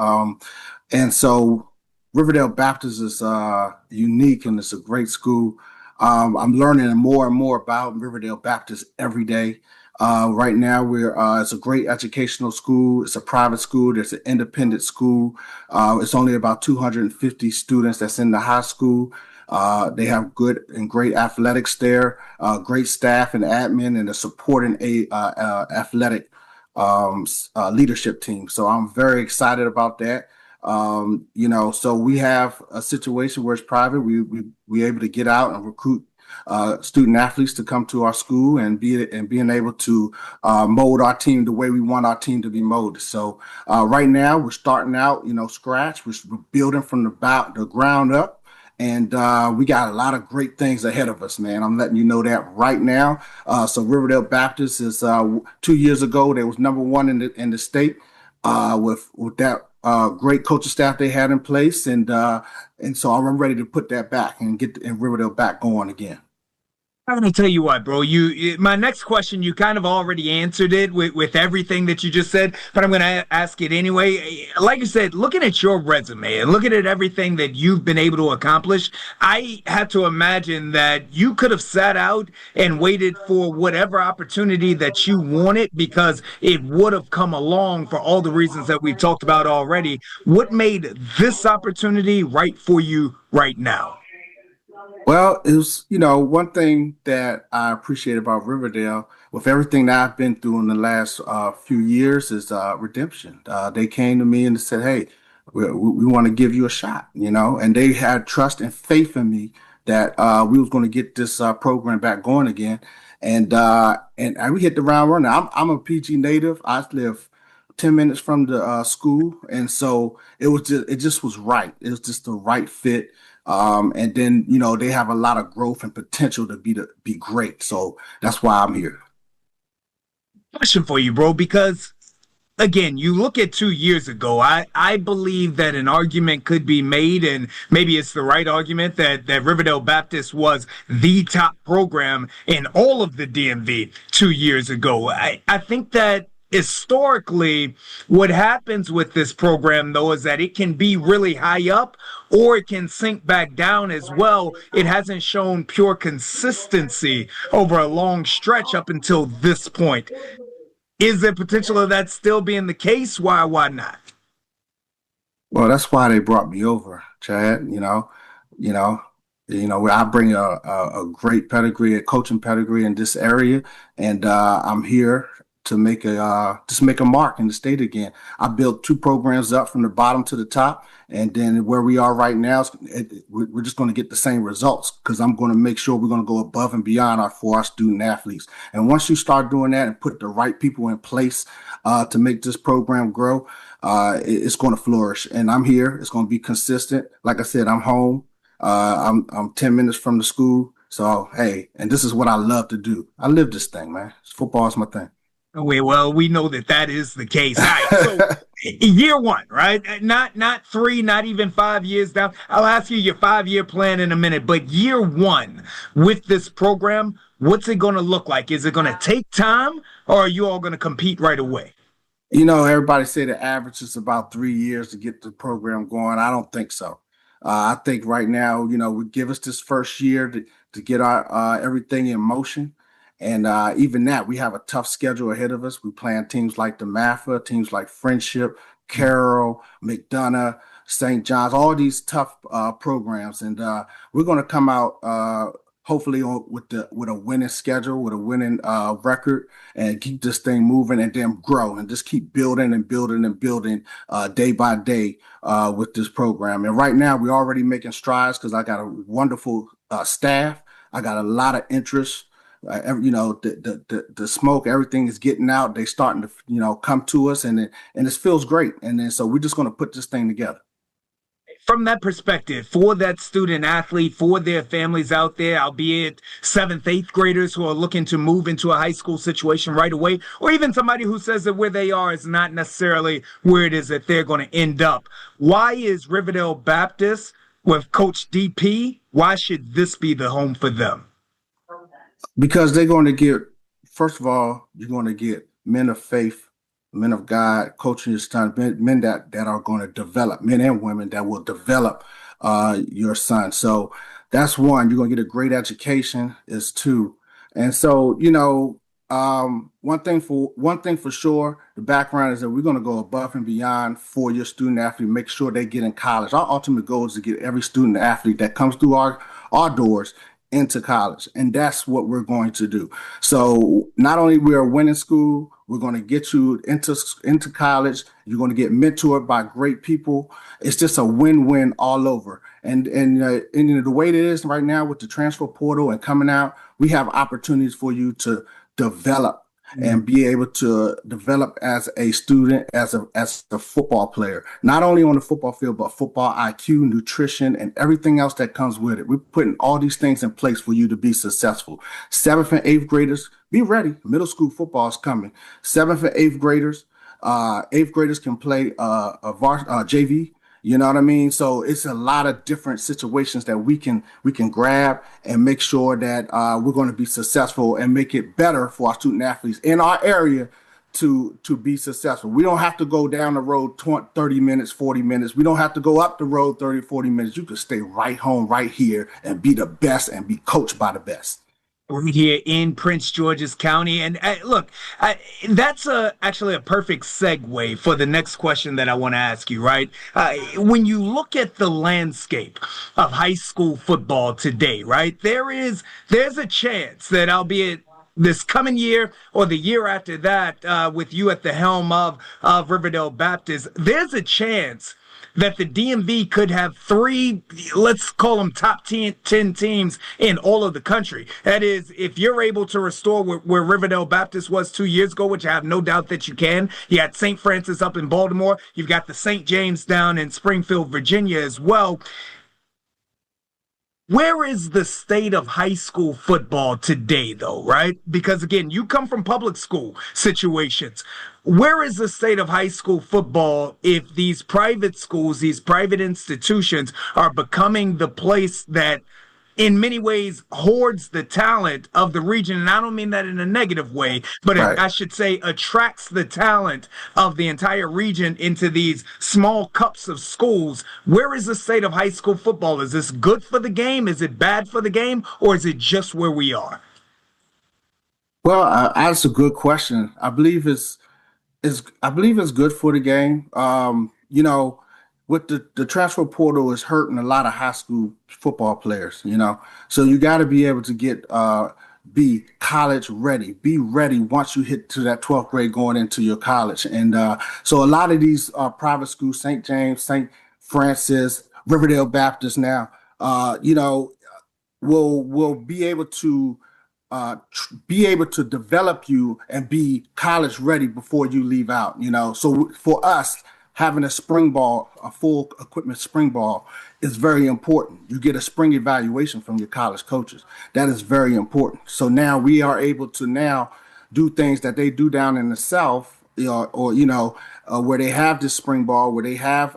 And so Riverdale Baptist is unique, and it's a great school. I'm learning more and more about Riverdale Baptist every day. Right now, it's a great educational school. It's a private school. It's an independent school. It's only about 250 students that's in the high school. They have good and great athletics there, great staff and admin, and a supporting athletic leadership team. So I'm very excited about that. So we have a situation where it's private. We're able to get out and recruit student athletes to come to our school and being able to mold our team the way we want our team to be molded. So right now we're starting out, scratch. We're building from the ground up. And we got a lot of great things ahead of us, man. I'm letting you know that right now. So Riverdale Baptist is 2 years ago. They was number one in the state with that great coaching staff they had in place, and so I'm ready to put that back and get Riverdale back going again. I'm going to tell you what, bro. My next question, you kind of already answered it with everything that you just said, but I'm going to ask it anyway. Like you said, looking at your resume and looking at everything that you've been able to accomplish, I had to imagine that you could have sat out and waited for whatever opportunity that you wanted, because it would have come along for all the reasons that we've talked about already. What made this opportunity right for you right now? Well, it was, one thing that I appreciate about Riverdale, with everything that I've been through in the last few years, is redemption. They came to me and said, "Hey, we want to give you a shot," and they had trust and faith in me that we was going to get this program back going again, and we hit the ground running. I'm a PG native. I live 10 minutes from the school, and so it just was right. It was just the right fit. And then they have a lot of growth and potential to be great. So that's why I'm here. Question for you, bro, because again, you look at 2 years ago, I believe that an argument could be made, and maybe it's the right argument, that Riverdale Baptist was the top program in all of the DMV 2 years ago. I think that historically, what happens with this program, though, is that it can be really high up or it can sink back down as well. It hasn't shown pure consistency over a long stretch up until this point. Is there potential of that still being the case? Why not? Well, that's why they brought me over, Chad. Where I bring a great pedigree, a coaching pedigree in this area, and I'm here to make a mark in the state again. I built two programs up from the bottom to the top, and then where we are right now, we're just going to get the same results, because I'm going to make sure we're going to go above and beyond for our student athletes. And once you start doing that and put the right people in place to make this program grow, it's going to flourish. And I'm here. It's going to be consistent. Like I said, I'm home. I'm 10 minutes from the school. So, hey, and this is what I love to do. I live this thing, man. Football is my thing. Well, we know that is the case. All right, so year one, right? Not 3, not even 5 years down. I'll ask you your 5-year plan in a minute, but year one with this program, what's it going to look like? Is it going to take time, or are you all going to compete right away? Everybody say the average is about 3 years to get the program going. I don't think so. I think right now, we give us this first year to get our everything in motion. And even that, we have a tough schedule ahead of us. We playing teams like the MAFA, teams like Friendship, Carroll, McDonough, St. John's, all these tough programs. And we're going to come out hopefully with a winning schedule, with a winning record, and keep this thing moving, and then grow and just keep building and building and building day by day with this program. And right now, we're already making strides, because I got a wonderful staff. I got a lot of interest. The smoke, everything is getting out. They starting to, come to us, and it feels great. And then, so we're just going to put this thing together. From that perspective, for that student athlete, for their families out there, albeit 7th, 8th graders who are looking to move into a high school situation right away, or even somebody who says that where they are is not necessarily where it is that they're going to end up. Why is Riverdale Baptist with Coach DP? Why should this be the home for them? Because they're going to get, first of all, you're going to get men of faith, men of God, coaching your son, men that are going to develop, men and women that will develop your son. So that's one. You're going to get a great education, is two. And so, one thing for sure, the background is that we're going to go above and beyond for your student athlete, make sure they get in college. Our ultimate goal is to get every student athlete that comes through our doors into college, and that's what we're going to do. So not only we're a winning school, we're going to get you into college. You're going to get mentored by great people. It's just a win-win all over. And the way it is right now with the transfer portal and coming out, we have opportunities for you to develop and be able to develop as a student, as a football player, not only on the football field, but football IQ, nutrition, and everything else that comes with it. We're putting all these things in place for you to be successful. 7th and 8th graders, be ready. Middle school football is coming. 7th and 8th graders, 8th graders can play JV. You know what I mean? So it's a lot of different situations that we can grab and make sure that we're going to be successful and make it better for our student athletes in our area to be successful. We don't have to go down the road 30 minutes, 40 minutes. We don't have to go up the road 30, 40 minutes. You can stay right home, right here, and be the best and be coached by the best. right here in Prince George's County. And look, that's actually a perfect segue for the next question that I want to ask you, right? When you look at the landscape of high school football today, right, there's a chance that, albeit this coming year or the year after that, with you at the helm of Riverdale Baptist, there's a chance that the DMV could have three, let's call them top 10 teams in all of the country. That is, if you're able to restore where Riverdale Baptist was 2 years ago, which I have no doubt that you can. You got St. Francis up in Baltimore. You've got the St. James down in Springfield, Virginia as well. Where is the state of high school football today, though, right? Because, again, you come from public school situations. Where is the state of high school football if these private schools, these private institutions are becoming the place that in many ways hoards the talent of the region? And I don't mean that in a negative way, but right. I should say attracts the talent of the entire region into these small cups of schools. Where is the state of high school football? Is this good for the game? Is it bad for the game? Or is it just where we are? Well, that's a good question. I believe it's good for the game. You know, with the transfer portal is hurting a lot of high school football players, you know. So you got to be able to be college ready, be ready once you hit to that 12th grade going into your college. And so a lot of these private schools, St. James, St. Francis, Riverdale Baptist now, you know, will be able to develop you and be college ready before you leave out, you know. So for us, having a spring ball, a full equipment spring ball is very important. You get a spring evaluation from your college coaches. That is very important. So now we are able to now do things that they do down in the South, or you know, where they have this spring ball, where they have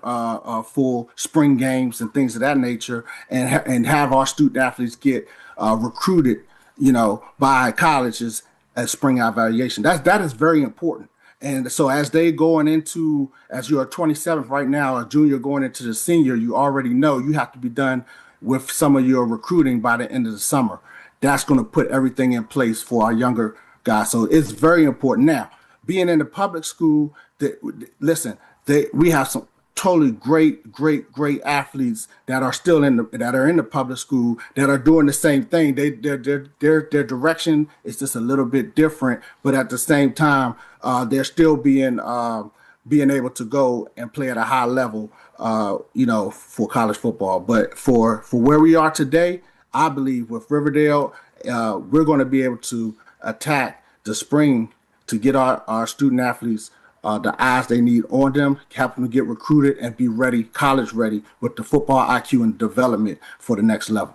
full spring games and things of that nature, and have our student athletes get recruited, you know, by colleges as spring evaluation. That is very important. And so as you're 27th right now, a junior going into the senior, you already know you have to be done with some of your recruiting by the end of the summer. That's going to put everything in place for our younger guys. So it's very important. Now, being in the public school, we have some totally great athletes that are still in the public school that are doing the same thing. Their direction is just a little bit different, but at the same time, they're still being able to go and play at a high level, you know, for college football. But for where we are today, I believe with Riverdale, we're going to be able to attack the spring to get our student athletes the eyes they need on them, help them to get recruited and be ready, college ready, with the football IQ and development for the next level.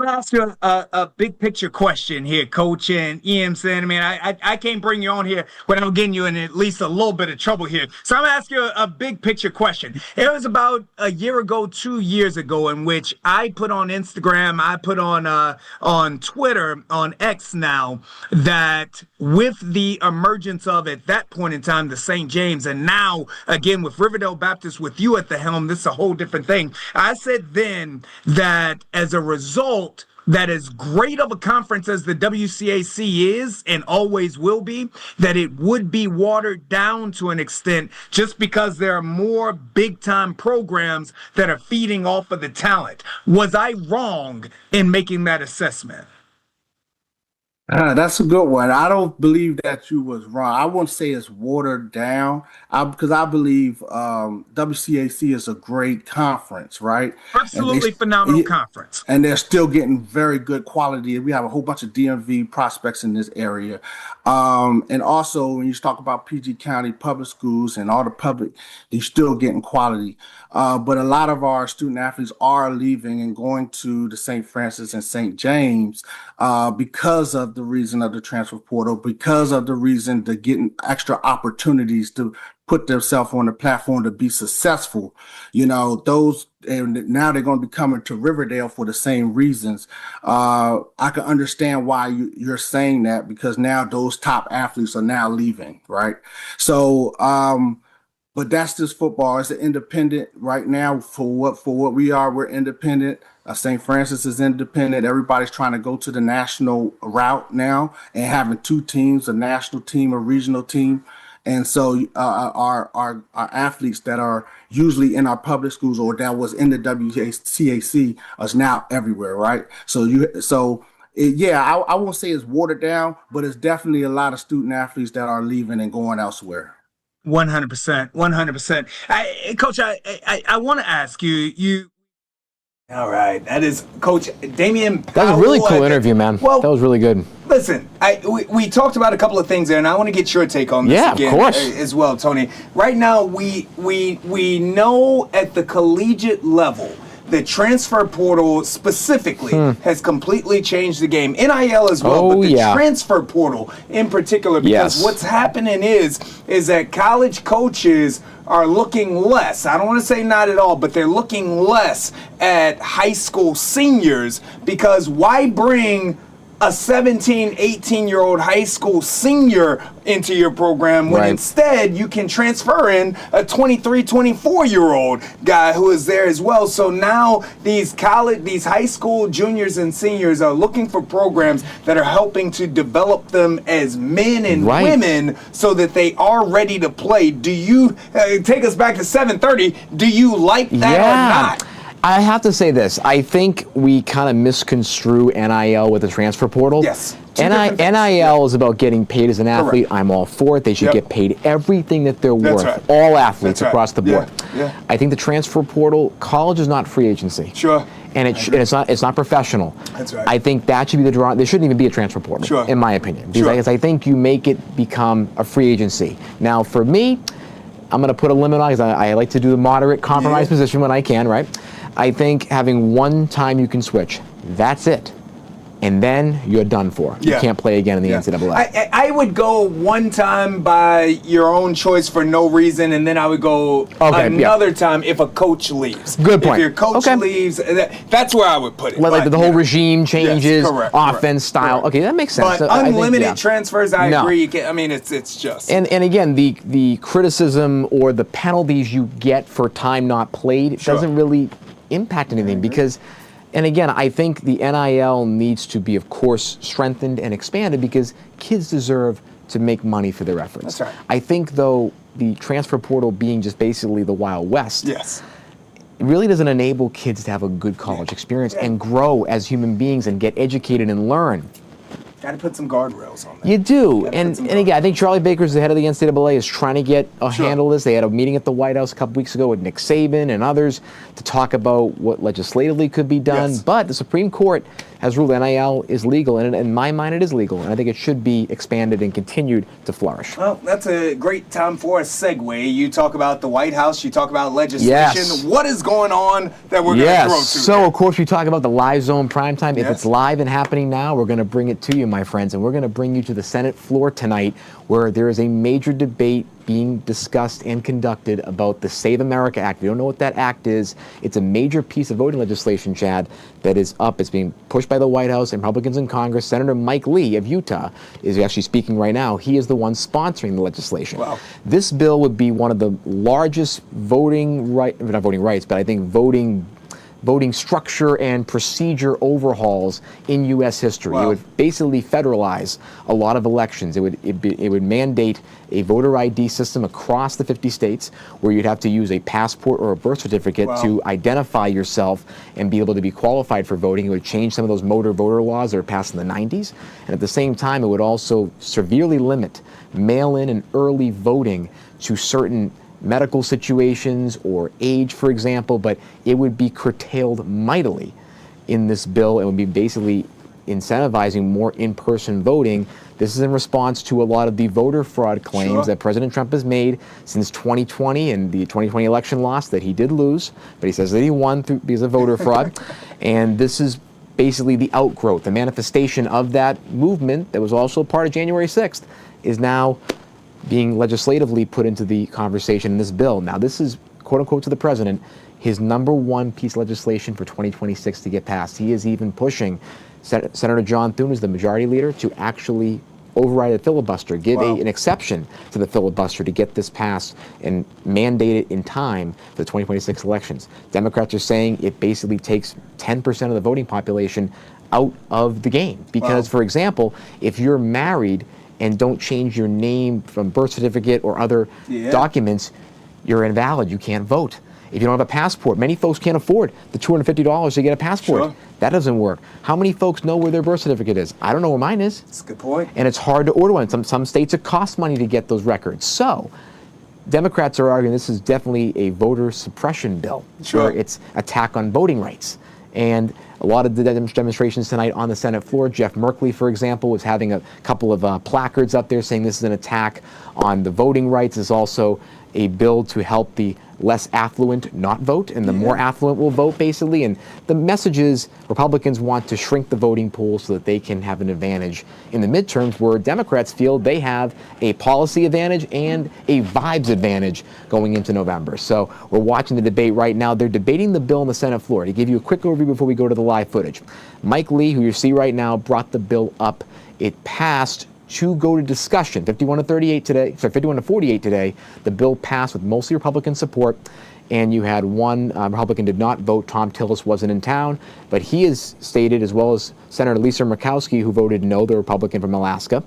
I'm going to ask you a big picture question here, Coach. And Ian saying, I mean, I can't bring you on here without getting you in at least a little bit of trouble here. So I'm going to ask you a big picture question. It was about a year ago, 2 years ago, in which I put on Instagram, I put on Twitter, on X now, that with the emergence of, at that point in time, the St. James, and now, again, with Riverdale Baptist, with you at the helm, this is a whole different thing. I said then that as a result, that as great of a conference as the WCAC is and always will be, that it would be watered down to an extent just because there are more big-time programs that are feeding off of the talent. Was I wrong in making that assessment? That's a good one. I don't believe that you was wrong. I won't say it's watered down because I believe WCAC is a great conference, right? Absolutely phenomenal conference. And they're still getting very good quality. We have a whole bunch of DMV prospects in this area. And also, when you talk about PG County public schools and all the public, they're still getting quality. But a lot of our student athletes are leaving and going to the St. Francis and St. James because of the reason of the transfer portal, because of the reason to getting extra opportunities to put themselves on the platform to be successful. You know, those, and now they're going to be coming to Riverdale for the same reasons. I can understand why you're saying that, because now those top athletes are now leaving, right? So, but that's just football. It's an independent right now for what we are. We're independent. St. Francis is independent. Everybody's trying to go to the national route now and having two teams, a national team, a regional team. And so our athletes that are usually in our public schools or that was in the WTAC is now everywhere, right? I won't say it's watered down, but it's definitely a lot of student athletes that are leaving and going elsewhere. 100%, 100%. Coach, I want to ask you. All right, that is Coach Damian Powell. That was a really cool interview, man. Well, that was really good. Listen, we talked about a couple of things there, and I want to get your take on this again, of course, as well, Tony. Right now, we know at the collegiate level, the transfer portal specifically has completely changed the game. NIL as well, but the transfer portal in particular, because what's happening is that college coaches are looking less. I don't want to say not at all, but they're looking less at high school seniors, because why bring a 17, 18-year-old high school senior into your program when instead you can transfer in a 23, 24-year-old guy who is there as well. So now these high school juniors and seniors are looking for programs that are helping to develop them as men and women so that they are ready to play. Do you, take us back to 7:30, do you like that or not? I have to say this. I think we kind of misconstrue NIL with the transfer portal. Yes. NIL is about getting paid as an athlete. Correct. I'm all for it. They should get paid everything that they're worth. Right. All athletes across the board. Yeah. I think the transfer portal, college is not free agency. Sure. And it's not professional. That's right. I think that should be the draw. There shouldn't even be a transfer portal, in my opinion. Because I think you make it become a free agency. Now, for me, I'm going to put a limit on, because I like to do the moderate compromise position when I can, right? I think having one time you can switch, that's it. And then you're done for. You can't play again in the NCAA. I would go one time by your own choice for no reason, and then I would go another time if a coach leaves. Good point. If your coach leaves, that's where I would put it. Like the whole regime changes, offense style. Okay, that makes sense. But unlimited transfers, I agree. It's just. And again, the criticism or the penalties you get for time not played doesn't really impact anything, because, and again, I think the NIL needs to be, of course, strengthened and expanded, because kids deserve to make money for their efforts. That's right. I think, though, the transfer portal being just basically the Wild West, it really doesn't enable kids to have a good college experience and grow as human beings and get educated and learn. Got to put some guardrails on that. You do. And again, I think Charlie Baker's the head of the NCAA is trying to get a handle of this. They had a meeting at the White House a couple weeks ago with Nick Saban and others to talk about what legislatively could be done. But the Supreme Court has ruled NIL is legal, and in my mind it is legal, and I think it should be expanded and continued to flourish. Well, that's a great time for a segue. You talk about the White House, you talk about legislation. Yes. What is going on that we're going to throw to? So, of course, we talk about the live zone primetime. If it's live and happening now, we're going to bring it to you, my friends, and we're going to bring you to the Senate floor tonight, where there is a major debate being discussed and conducted about the Save America Act. If you don't know what that act is, it's a major piece of voting legislation, Chad, that is up. It's being pushed by the White House and Republicans in Congress. Senator Mike Lee of Utah is actually speaking right now. He is the one sponsoring the legislation. Wow. This bill would be one of the largest voting structure and procedure overhauls in U.S. history. Wow. It would basically federalize a lot of elections. It would mandate a voter ID system across the 50 states, where you'd have to use a passport or a birth certificate to identify yourself and be able to be qualified for voting. It would change some of those motor voter laws that were passed in the 90s. And at the same time, it would also severely limit mail-in and early voting to certain medical situations or age, for example, but it would be curtailed mightily in this bill and would be basically incentivizing more in-person voting. This is in response to a lot of the voter fraud claims that President Trump has made since 2020 and the 2020 election loss that he did lose, but he says that he won because of voter fraud. And this is basically the outgrowth, the manifestation of that movement that was also part of January 6th is now being legislatively put into the conversation in this bill. Now, this is, quote unquote, to the president, his number one piece of legislation for 2026 to get passed. He is even pushing Senator John Thune, who's the majority leader, to actually override the filibuster, give an exception to the filibuster to get this passed and mandate it in time for the 2026 elections. Democrats are saying it basically takes 10% of the voting population out of the game. Because, for example, if you're married and don't change your name from birth certificate or other documents, you're invalid. You can't vote. If you don't have a passport, many folks can't afford the $250 to get a passport. Sure. That doesn't work. How many folks know where their birth certificate is? I don't know where mine is. That's a good point. And it's hard to order one. Some states it costs money to get those records. So Democrats are arguing this is definitely a voter suppression bill. Sure. Where it's attack on voting rights. And a lot of the demonstrations tonight on the Senate floor, Jeff Merkley, for example, was having a couple of placards up there saying this is an attack on the voting rights. It's also a bill to help the less affluent not vote, and the more affluent will vote, basically. And the message is Republicans want to shrink the voting pool so that they can have an advantage in the midterms, where Democrats feel they have a policy advantage and a vibes advantage going into November. So we're watching the debate right now. They're debating the bill on the Senate floor. To give you a quick overview before we go to the live footage, Mike Lee, who you see right now, brought the bill up. It passed to go to discussion. 51 to 48 today, sorry, 51 to 48 today. The bill passed with mostly Republican support, and you had one Republican did not vote. Tom Tillis wasn't in town, but he has stated, as well as Senator Lisa Murkowski, who voted no, the Republican from Alaska,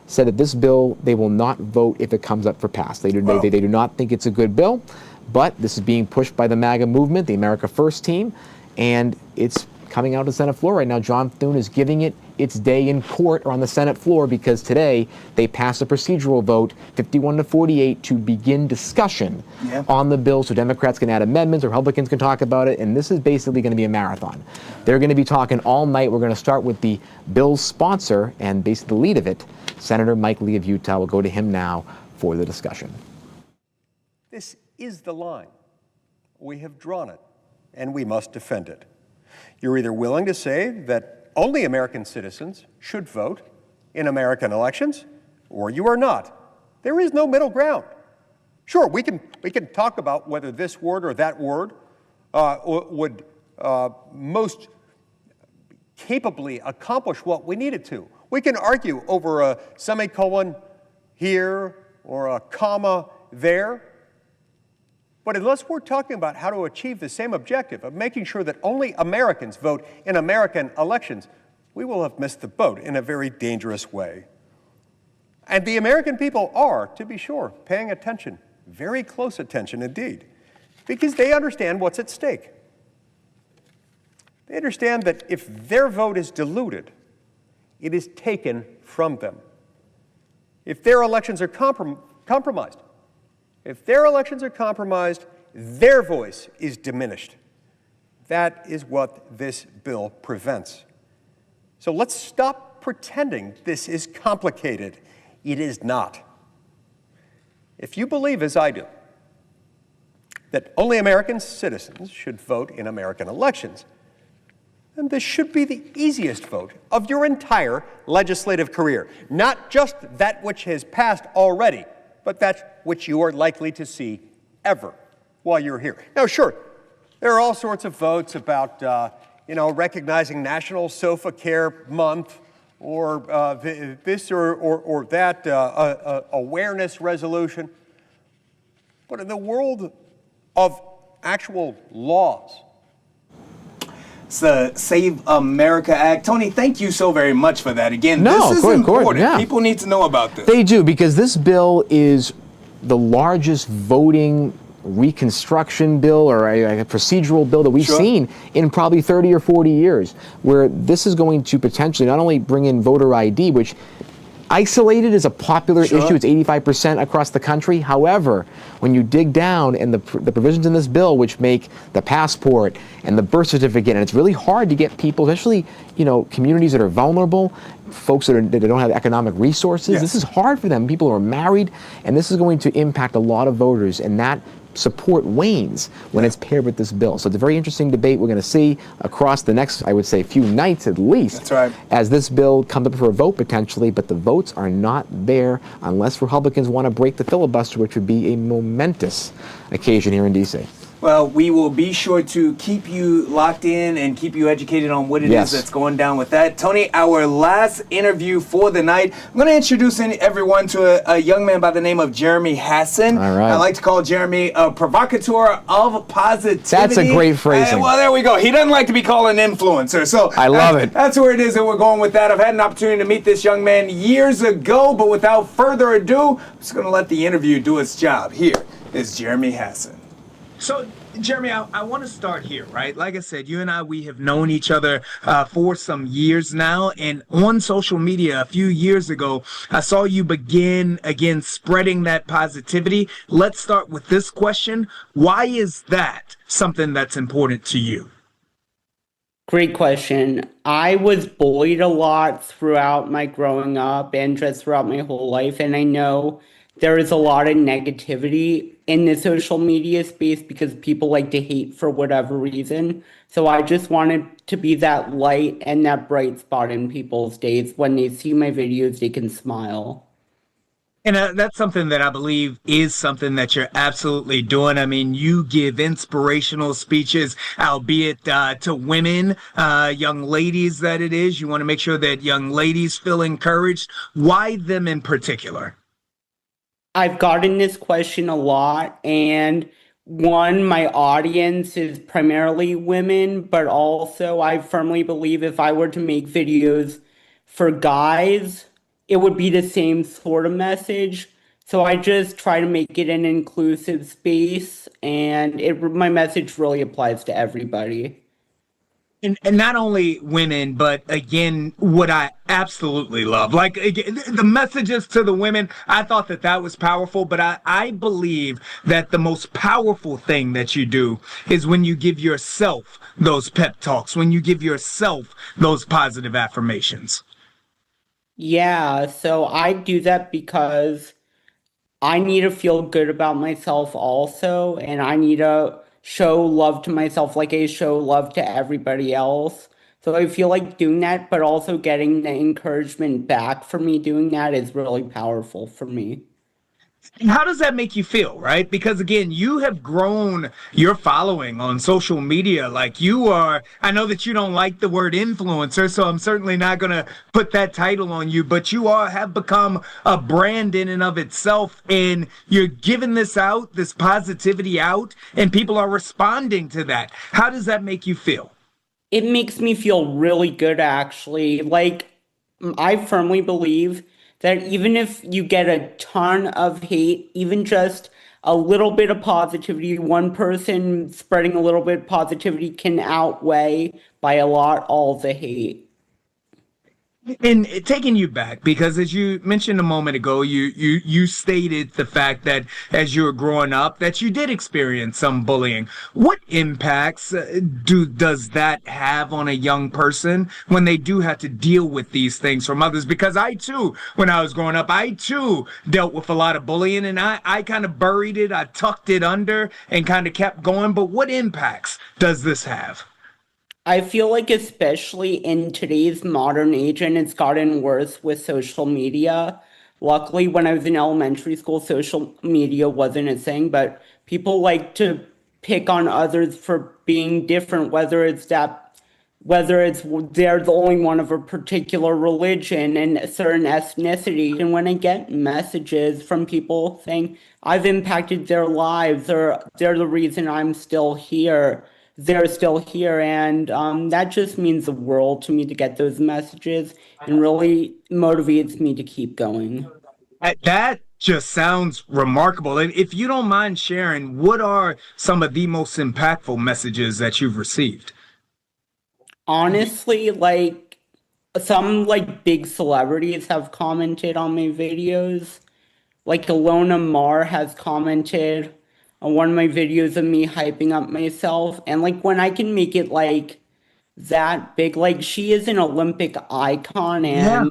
said that this bill, they will not vote if it comes up for pass. They do not think it's a good bill, but this is being pushed by the MAGA movement, the America First team, and it's coming out of the Senate floor right now. John Thune is giving it its day in court or on the Senate floor, because today they passed a procedural vote, 51 to 48, to begin discussion on the bill, so Democrats can add amendments, Republicans can talk about it, and this is basically going to be a marathon. They're going to be talking all night. We're going to start with the bill's sponsor and basically the lead of it, Senator Mike Lee of Utah. We'll go to him now for the discussion. This is the line. We have drawn it, and we must defend it. You're either willing to say that only American citizens should vote in American elections, or you are not. There is no middle ground. Sure, we can talk about whether this word or that word would most capably accomplish what we need it to. We can argue over a semicolon here or a comma there. But unless we're talking about how to achieve the same objective of making sure that only Americans vote in American elections, we will have missed the boat in a very dangerous way. And the American people are, to be sure, paying attention, very close attention indeed, because they understand what's at stake. They understand that if their vote is diluted, it is taken from them. If their elections are compromised, their voice is diminished. That is what this bill prevents. So let's stop pretending this is complicated. It is not. If you believe, as I do, that only American citizens should vote in American elections, then this should be the easiest vote of your entire legislative career. Not just that which has passed already, but that which you are likely to see ever while you're here. Now, sure, there are all sorts of votes about, recognizing National Sofa Care Month, or this or that awareness resolution. But in the world of actual laws, it's the Save America Act. Tony, thank you so very much for that. Again, No, this is of important. course, yeah. People need to know about this. They do, because this bill is the largest voting reconstruction bill or a procedural bill that we've seen in probably 30 or 40 years, where this is going to potentially not only bring in voter ID, which isolated is a popular issue. It's 85% across the country. However, when you dig down and the provisions in this bill, which make the passport and the birth certificate, and it's really hard to get people, especially communities that are vulnerable, folks that don't have economic resources. This is hard for them. People who are married, and this is going to impact a lot of voters, and that support wanes when it's paired with this bill. So it's a very interesting debate we're going to see across the next, I would say, few nights at least. That's right. As this bill comes up for a vote potentially, but the votes are not there unless Republicans want to break the filibuster, which would be a momentous occasion here in D.C. Well, we will be sure to keep you locked in and keep you educated on what it is that's going down with that. Tony, our last interview for the night, I'm going to introduce everyone to a young man by the name of Jeremy Hassan. All right. I like to call Jeremy a provocateur of positivity. That's a great phrasing. Well, there we go. He doesn't like to be called an influencer. So I love it. That's where it is that we're going with that. I've had an opportunity to meet this young man years ago, but without further ado, I'm just going to let the interview do its job. Here is Jeremy Hassan. So, Jeremy, I want to start here, right? Like I said, you and I, we have known each other for some years now. And on social media a few years ago, I saw you begin, again, spreading that positivity. Let's start with this question. Why is that something that's important to you? Great question. I was bullied a lot throughout my growing up and just throughout my whole life. And I know there is a lot of negativity in the social media space because people like to hate for whatever reason. So I just wanted to be that light and that bright spot in people's days. When they see my videos, they can smile. And that's something that I believe is something that you're absolutely doing. I mean, you give inspirational speeches, albeit to women, young ladies that it is. You want to make sure that young ladies feel encouraged. Why them in particular? I've gotten this question a lot, and one, my audience is primarily women, but also I firmly believe if I were to make videos for guys, it would be the same sort of message. So I just try to make it an inclusive space, and my message really applies to everybody. And not only women, but again, what I absolutely love, like again, the messages to the women, I thought that was powerful, but I believe that the most powerful thing that you do is when you give yourself those pep talks, when you give yourself those positive affirmations. Yeah, so I do that because I need to feel good about myself also, and I need to show love to myself like I show love to everybody else. So I feel like doing that, but also getting the encouragement back for me doing that is really powerful for me. How does that make you feel, right? Because again, you have grown your following on social media. Like you are, I know that you don't like the word influencer, so I'm certainly not going to put that title on you, but you have become a brand in and of itself, and you're giving this out, this positivity out, and people are responding to that. How does that make you feel? It makes me feel really good, actually. Like, I firmly believe that even if you get a ton of hate, even just a little bit of positivity, one person spreading a little bit of positivity can outweigh by a lot all the hate. And taking you back, because as you mentioned a moment ago, you stated the fact that as you were growing up, that you did experience some bullying. What impacts does that have on a young person when they do have to deal with these things from others? Because I too, when I was growing up, I too dealt with a lot of bullying, and I kind of buried it, I tucked it under and kind of kept going. But what impacts does this have? I feel like especially in today's modern age, and it's gotten worse with social media. Luckily, when I was in elementary school, social media wasn't a thing, but people like to pick on others for being different, whether it's they're the only one of a particular religion and a certain ethnicity. And when I get messages from people saying I've impacted their lives or they're the reason I'm still here, they're still here, and that just means the world to me to get those messages and really motivates me to keep going. That just sounds remarkable. And if you don't mind sharing, what are some of the most impactful messages that you've received? Honestly, like some big celebrities have commented on my videos. Like Ilona Maher has commented on one of my videos of me hyping up myself. And when I can make it that big, she is an Olympic icon, and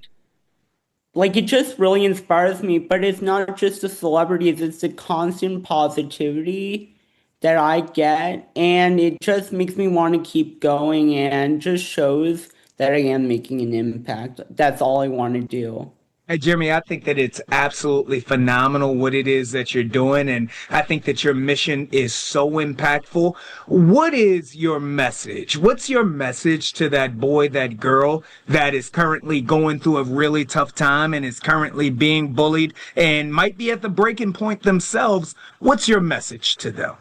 it just really inspires me. But it's not just the celebrities, it's the constant positivity that I get, and it just makes me want to keep going and just shows that I am making an impact. That's all I want to do. Hey, Jeremy, I think that it's absolutely phenomenal what it is that you're doing, and I think that your mission is so impactful. What is your message? What's your message to that boy, that girl that is currently going through a really tough time and is currently being bullied and might be at the breaking point themselves? What's your message to them?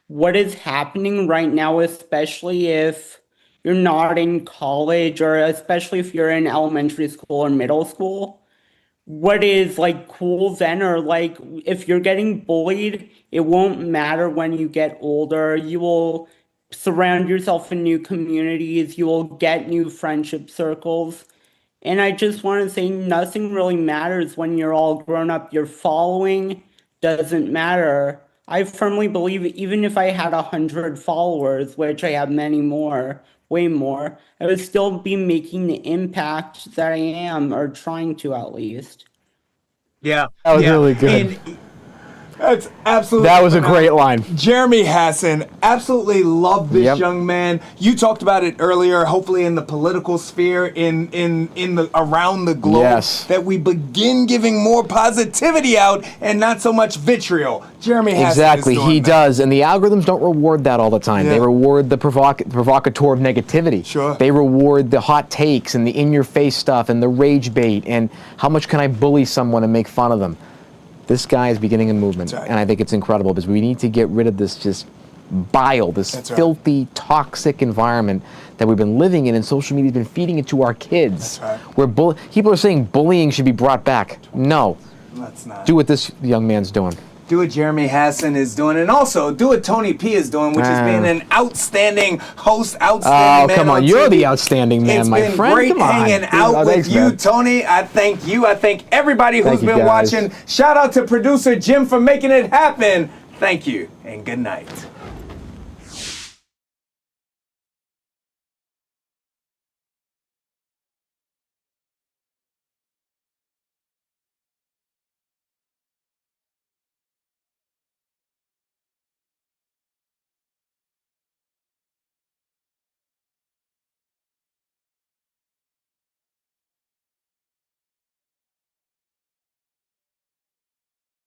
What is happening right now, especially if you're not in college or especially if you're in elementary school or middle school, what is like cool then, or like if you're getting bullied, it won't matter when you get older. You will surround yourself in new communities, you will get new friendship circles. And I just want to say nothing really matters when you're all grown up. Your following doesn't matter. I firmly believe even if I had 100 followers, which I have many more, way more, I would still be making the impact that I am, or trying to at least. Yeah. That was really good. And that's absolutely. That was a great line. Jeremy Hassan, absolutely love this young man. You talked about it earlier. Hopefully, in the political sphere, in the around the globe, that we begin giving more positivity out and not so much vitriol. Jeremy Hassan. Exactly, is doing he that. does, and the algorithms don't reward that all the time. They reward the provocateur of negativity. Sure. They reward the hot takes and the in-your-face stuff and the rage bait and how much can I bully someone and make fun of them. This guy is beginning a movement, and I think it's incredible because we need to get rid of this just bile, this filthy, toxic environment that we've been living in, and social media's been feeding it to our kids. Where people are saying bullying should be brought back. No. Let's not. Do what this young man's doing. Do what Jeremy Hassan is doing, and also do what Tony P is doing, which is being an outstanding host, outstanding man. Come on, you're the outstanding man, my friend. It's been great hanging out with you, Tony. I thank you. I thank everybody who's been watching. Shout out to producer Jim for making it happen. Thank you, and good night.